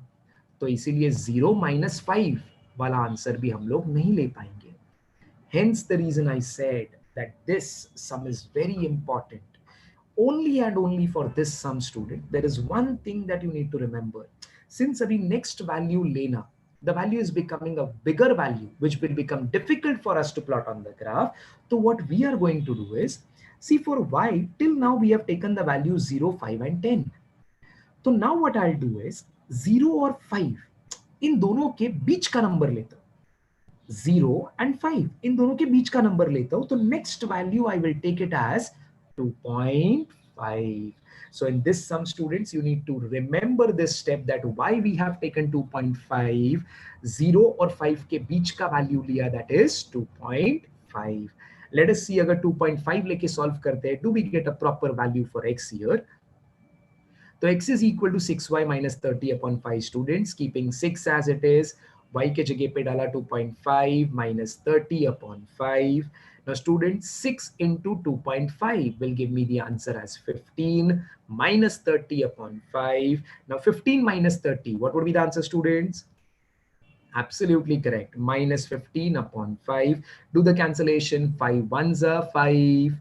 तो इसीलिए 0 minus 5 वाला आंसर भी हम लोग नहीं ले पाएंगे. Hence the reason I said that this sum is very important. Only and only for this sum, student, there is one thing that you need to remember. Since abhi next value lena, the value is becoming a bigger value, which will become difficult for us to plot on the graph. So what we are going to do is, see for y, till now we have taken the values 0, 5 and 10. तो now what I do is 0 और 5 इन दोनों के बीच का number लेता हूं. 0 and 5 इन दोनों के बीच का नंबर लेता हूं. तो next value I will take it as 2.5. So in this sum, students, you need to remember this step, that why we have taken 2.5. 0 और 5 के बीच का वैल्यू लिया, that is 2.5. Let us see अगर 2.5 लेके सॉल्व करते हैं, do we get a proper value for x here? So x is equal to 6y minus 30 upon 5, students. Keeping 6 as it is, y के जगह पे डाला 2.5 minus 30 upon 5. Now students, 6 into 2.5 will give me the answer as 15 minus 30 upon 5. Now 15 minus 30, what would be the answer, students? Absolutely correct. Minus 15 upon 5. Do the cancellation. 5 ones are 5.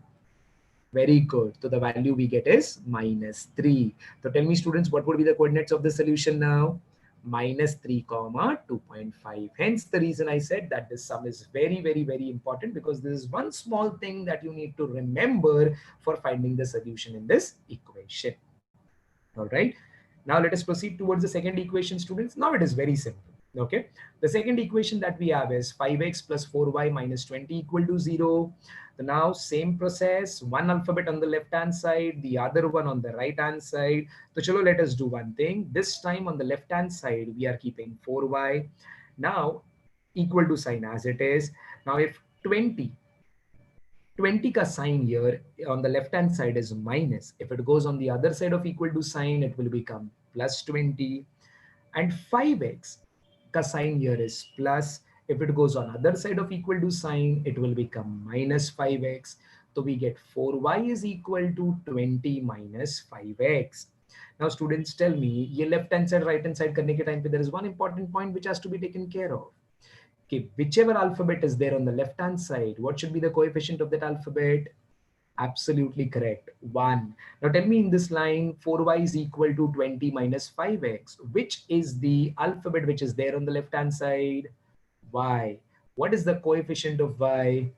Very good. So the value we get is -3. So tell me students, what would be the coordinates of the solution now? -3 comma 2.5. Hence the reason I said that this sum is very, very, very important, because this is one small thing that you need to remember for finding the solution in this equation. All right. Now let us proceed towards the second equation, students. Now it is very simple. Okay. The second equation that we have is 5x plus 4y minus 20 equal to 0. So now same process, one alphabet on the left hand side, the other one on the right hand side. So chalo, let us do one thing. This time on the left hand side, we are keeping 4y. Now equal to sign as it is. Now if 20 ka sign here on the left hand side is minus. If it goes on the other side of equal to sign, it will become plus 20. And 5x ka sign here is plus. If it goes on other side of equal to sign, it will become minus 5x. So we get 4y is equal to 20 minus 5x. Now students, tell me, ये left hand side right hand side करने के time पे there is one important point which has to be taken care of. Okay, whichever alphabet is there on the left hand side, what should be the coefficient of that alphabet? Absolutely correct, 1. Now tell me, in this line 4y is equal to 20 minus 5x. Which is the alphabet which is there on the left hand side? Y. What is the coefficient of y?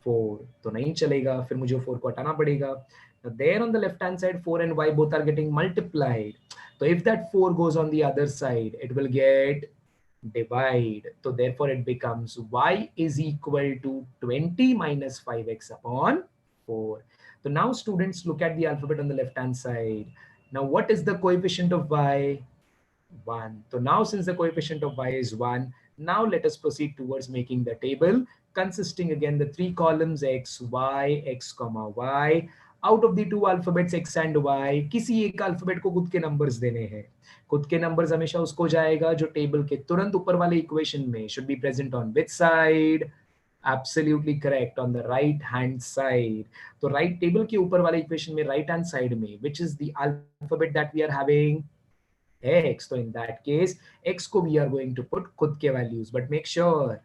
4. तो नहीं चलेगा, फिर मुझे 4 को हटाना पड़ेगा. Now there on the left hand side 4 and y both are getting multiplied. So if that 4 goes on the other side, it will get divide. So therefore it becomes y is equal to 20 minus 5x upon 4. So now students, look at the alphabet on the left hand side. Now what is the coefficient of y? 1. So now since the coefficient of y is 1, now let us proceed towards making the table consisting again the three columns x, y, x, comma y. Out of the two alphabets x and y, किसी एक alphabet को खुद के numbers देने हैं. खुद के numbers हमेशा उसको जाएगा जो table के तुरंत ऊपर वाले equation में should be present on which side? Absolutely correct, on the right hand side. तो right table के ऊपर वाले equation में right hand side में which is the alphabet that we are having? X. So in that case, x को we are going to put खुद के values, but make sure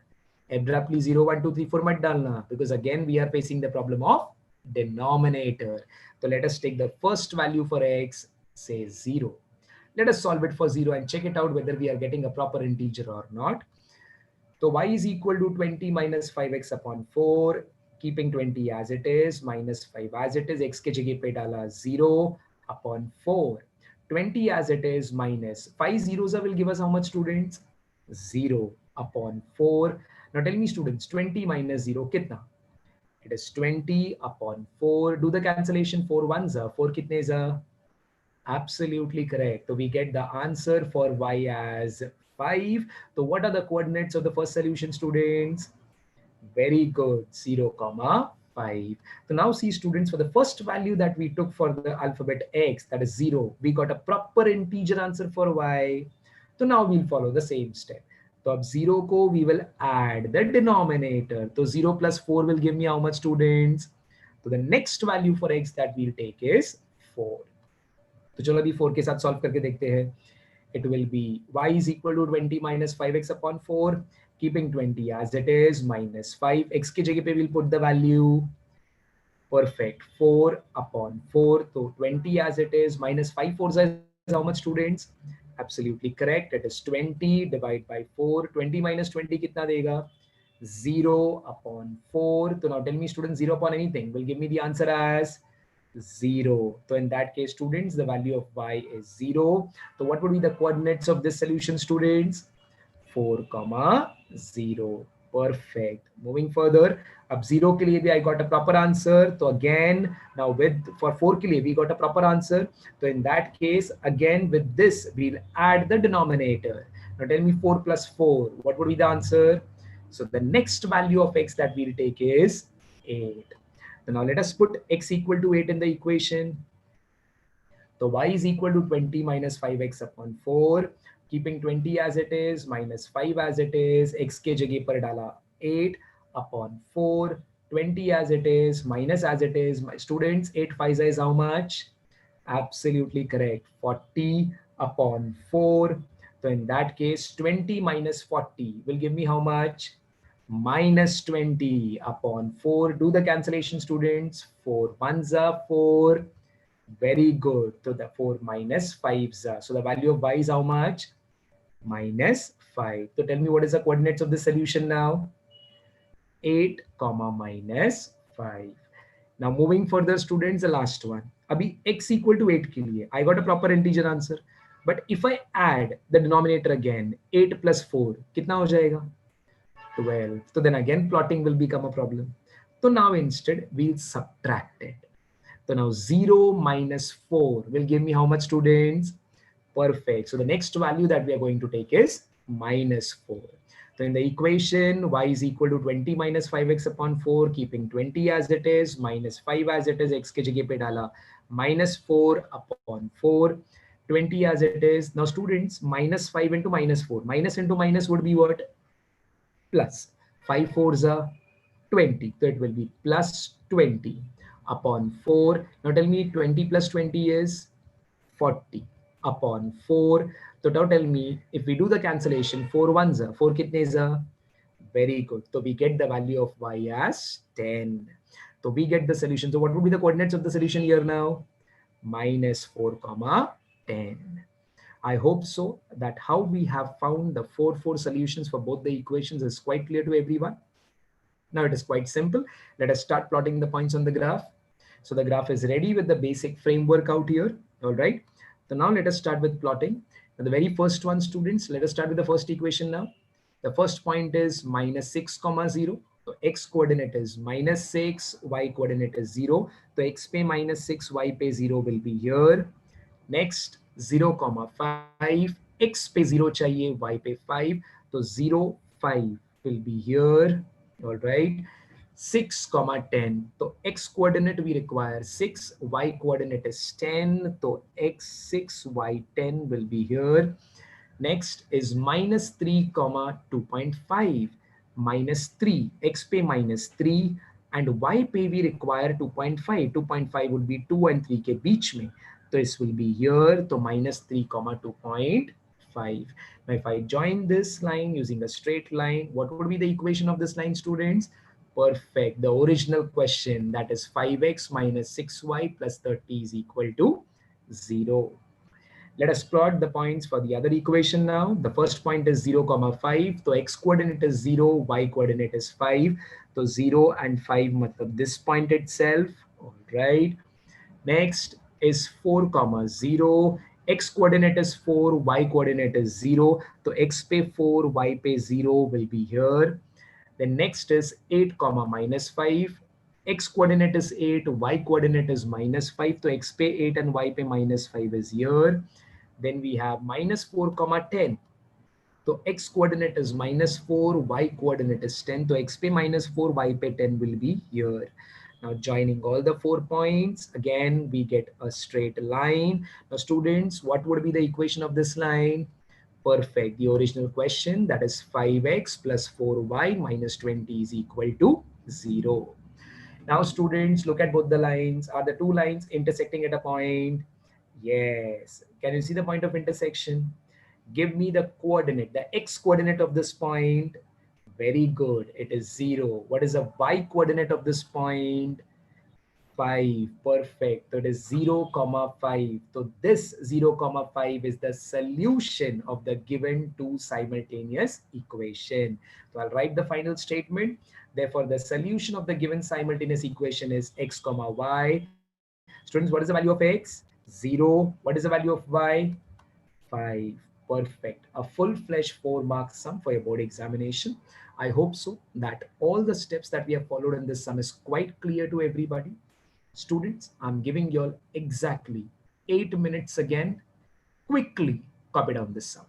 abruptly 0, 1, 2, 3, 4 मत डालना, because again we are facing the problem of denominator. So let us take the first value for x, say 0. Let us solve it for 0 and check it out whether we are getting a proper integer or not. So y is equal to 20 minus 5x upon 4, keeping 20 as it is, minus 5 as it is, x के जगह पे डाला 0 upon 4. 20 as it is minus 5 zeros will give us how much, students? 0 upon 4. Now tell me students, 20 minus 0 kitna? It is 20 upon 4. Do the cancellation. 4 ones are 4 kitne za? Absolutely correct. So we get the answer for y as 5. So what are the coordinates of the first solution, students? Very good, 0, 5. So now see students, for the first value that we took for the alphabet x, that is 0, we got a proper integer answer for y. So now we'll follow the same step. So ab 0 ko we will add the denominator. So 0 plus 4 will give me how much, students? So the next value for x that we'll take is 4. तो चलो अभी 4 के साथ solve करके देखते हैं. It will be y is equal to 20 minus 5x upon 4, keeping 20 as it is, minus 5. X की जगह पे we'll put the value. Perfect. 4 upon 4. So 20 as it is, minus 5 fours is how much, students? Absolutely correct. It is 20 divided by 4. 20 minus 20 कितना देगा? 0 upon 4. So now tell me students, 0 upon anything will give me the answer as 0. So in that case, students, the value of y is 0. So what would be the coordinates of this solution, students? 4, 0. Perfect. Moving further, अब 0 के लिए भी I got a proper answer. So again, now with for 4 के लिए we got a proper answer. So in that case, again with this we'll add the denominator. Now tell me 4 plus 4. What would be the answer? So the next value of x that we'll take is 8. So now let us put x equal to 8 in the equation. So y is equal to 20 minus 5x upon 4, keeping 20 as it is, minus 5 as it is, x के जगह पर डाला 8 upon 4, 20 as it is, minus as it is. My students, 8 5 is how much? Absolutely correct, 40 upon 4. So in that case, 20 minus 40 will give me how much? minus 20 upon 4. Do the cancellation, students. 4 ones are 4. Very good. So the 4 minus 5s are. So the value of y is how much? Minus 5. So tell me what is the coordinates of the solution now? 8 comma minus 5. Now moving further, students, the last one. Abhi x equal to 8 के लिए I got a proper integer answer. But if I add the denominator again, 8 plus 4, कितना हो जाएगा? 12. So then again plotting will become a problem. So now instead we'll subtract it. So now 0 minus 4 will give me how much, students? Perfect. So the next value that we are going to take is minus 4. So in the equation, y is equal to 20 minus 5x upon 4, keeping 20 as it is, minus 5 as it is, x ke jagah pe dala, minus 4 upon 4, 20 as it is. Now students, minus 5 into minus 4. Minus into minus would be what? Plus. 5 fours are 20. So it will be plus 20 upon 4. Now tell me 20 plus 20 is 40 upon 4. So now tell me, if we do the cancellation, 4 ones are, 4 kitnes are? Very good. So we get the value of y as 10. So we get the solution. So what would be the coordinates of the solution here now? Minus 4 comma 10. I hope so that how we have found the 4 solutions for both the equations is quite clear to everyone. Now it is quite simple. Let us start plotting the points on the graph. So the graph is ready with the basic framework out here. All right. So now let us start with plotting. Now the very first one, students, let us start with the first equation now. The first point is minus 6 comma 0. So x coordinate is minus 6, y coordinate is 0. So x pay minus 6, y pay 0 will be here. Next 0 comma 5, x पे 0 चाहिए, y पे 5, तो 0 5 will be here. All right. 6 comma 10, तो x coordinate we require 6, y coordinate is 10, so x 6, y 10 will be here. Next is minus 3 comma 2.5. Minus 3, x pay minus 3 and y pay we require 2.5. 2.5 would be 2 and 3 के बीच में. So this will be here. So minus 3 comma 2.5. Now if I join this line using a straight line, what would be the equation of this line, students? Perfect. The original question, that is 5x minus 6y plus 30 is equal to 0. Let us plot the points for the other equation now. The first point is 0 comma 5. So x coordinate is 0, y coordinate is 5. So 0 and 5 matlab this point itself. All right. Next is 4 comma 0. X coordinate is 4, y coordinate is 0. So x pay 4, y pay 0 will be here. Then next is 8 comma minus 5. X coordinate is 8, y coordinate is minus 5. So x pay 8 and y pay minus 5 is here. Then we have minus 4 comma 10. So x coordinate is minus 4, y coordinate is 10. So x pay minus 4, y pay 10 will be here. Now joining all the 4 points, again we get a straight line. Now students, what would be the equation of this line? Perfect. The original question, that is 5x plus 4y minus 20 is equal to 0. Now students, look at both the lines. Are the two lines intersecting at a point? Yes. Can you see the point of intersection? Give me the coordinate, the x coordinate of this point. Very good. It is 0. What is the y coordinate of this point? 5. Perfect. So it is 0 comma 5. So this 0 comma 5 is the solution of the given two simultaneous equation. So I'll write the final statement. Therefore, the solution of the given simultaneous equation is x comma y. Students, what is the value of x? 0. What is the value of y? 5. Perfect. A full-fledged 4-mark sum for your board examination. I hope so that all the steps that we have followed in this sum is quite clear to everybody. Students, I'm giving you all exactly 8 minutes again. Quickly copy down this sum.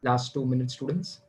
Last 2 minutes, students.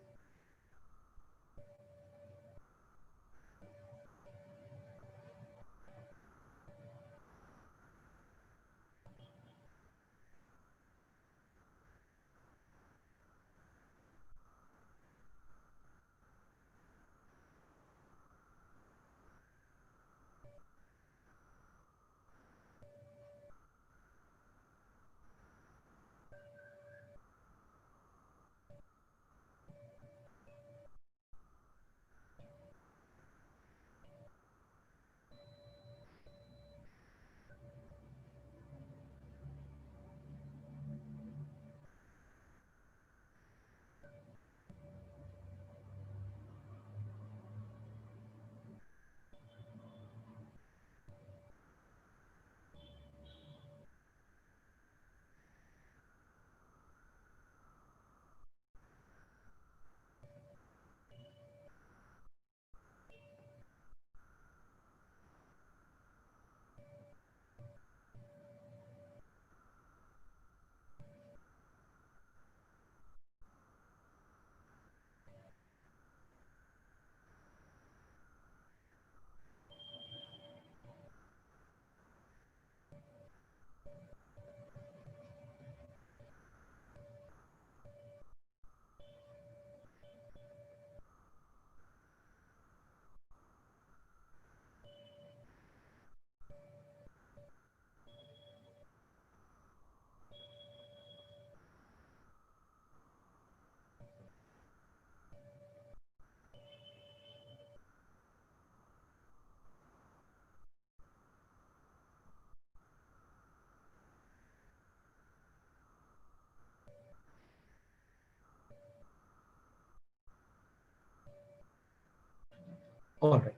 All right.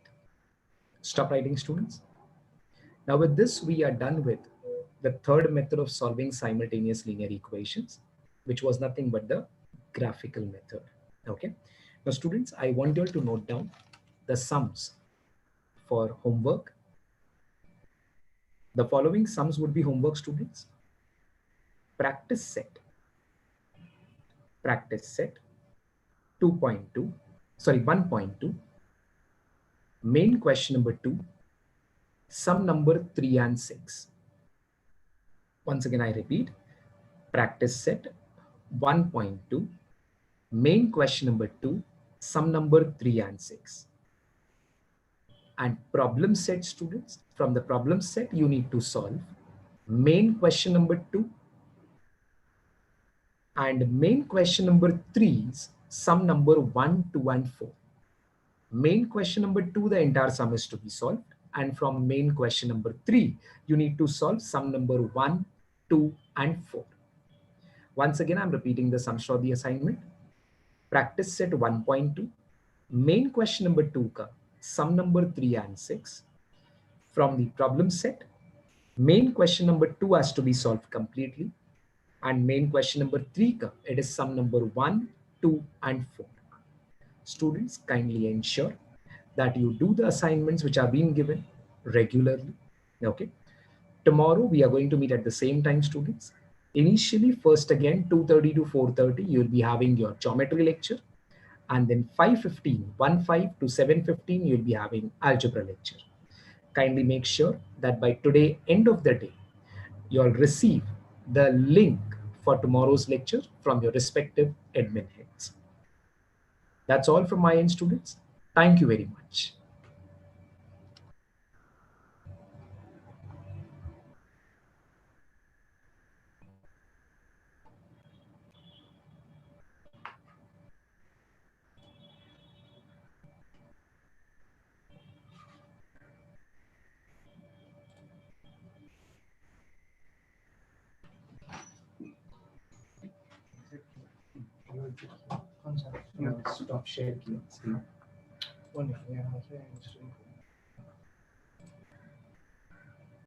Stop writing, students. Now with this, we are done with the third method of solving simultaneous linear equations, which was nothing but the graphical method. Okay. Now students, I want you all to note down the sums for homework. The following sums would be homework, students. Practice set 2.2, sorry, 1.2, main question number 2, sum number 3 and 6. Once again, I repeat, practice set 1.2, main question number 2, sum number 3 and 6. And problem set, students, from the problem set, you need to solve main question number 2 and main question number 3's sum number 1, 2, and 4. Main question number 2, the entire sum is to be solved. And from main question number 3, you need to solve sum number 1, 2, and 4. Once again, I'm repeating the sums for the assignment. Practice set 1.2, main question number 2 ka sum number 3 and 6. From the problem set, main question number 2 has to be solved completely. And main question number 3 ka, it is sum number 1, 2, and 4. Students, kindly ensure that you do the assignments which are being given regularly. Okay. Tomorrow we are going to meet at the same time, students. Initially, first again, 2:30 to 4:30, you'll be having your geometry lecture. And then 5:15, 1:5 to 7:15, you'll be having algebra lecture. Kindly make sure that by today, end of the day, you'll receive the link for tomorrow's lecture from your respective admin heads. That's all from my end, students. Thank you very much. Stop share screen.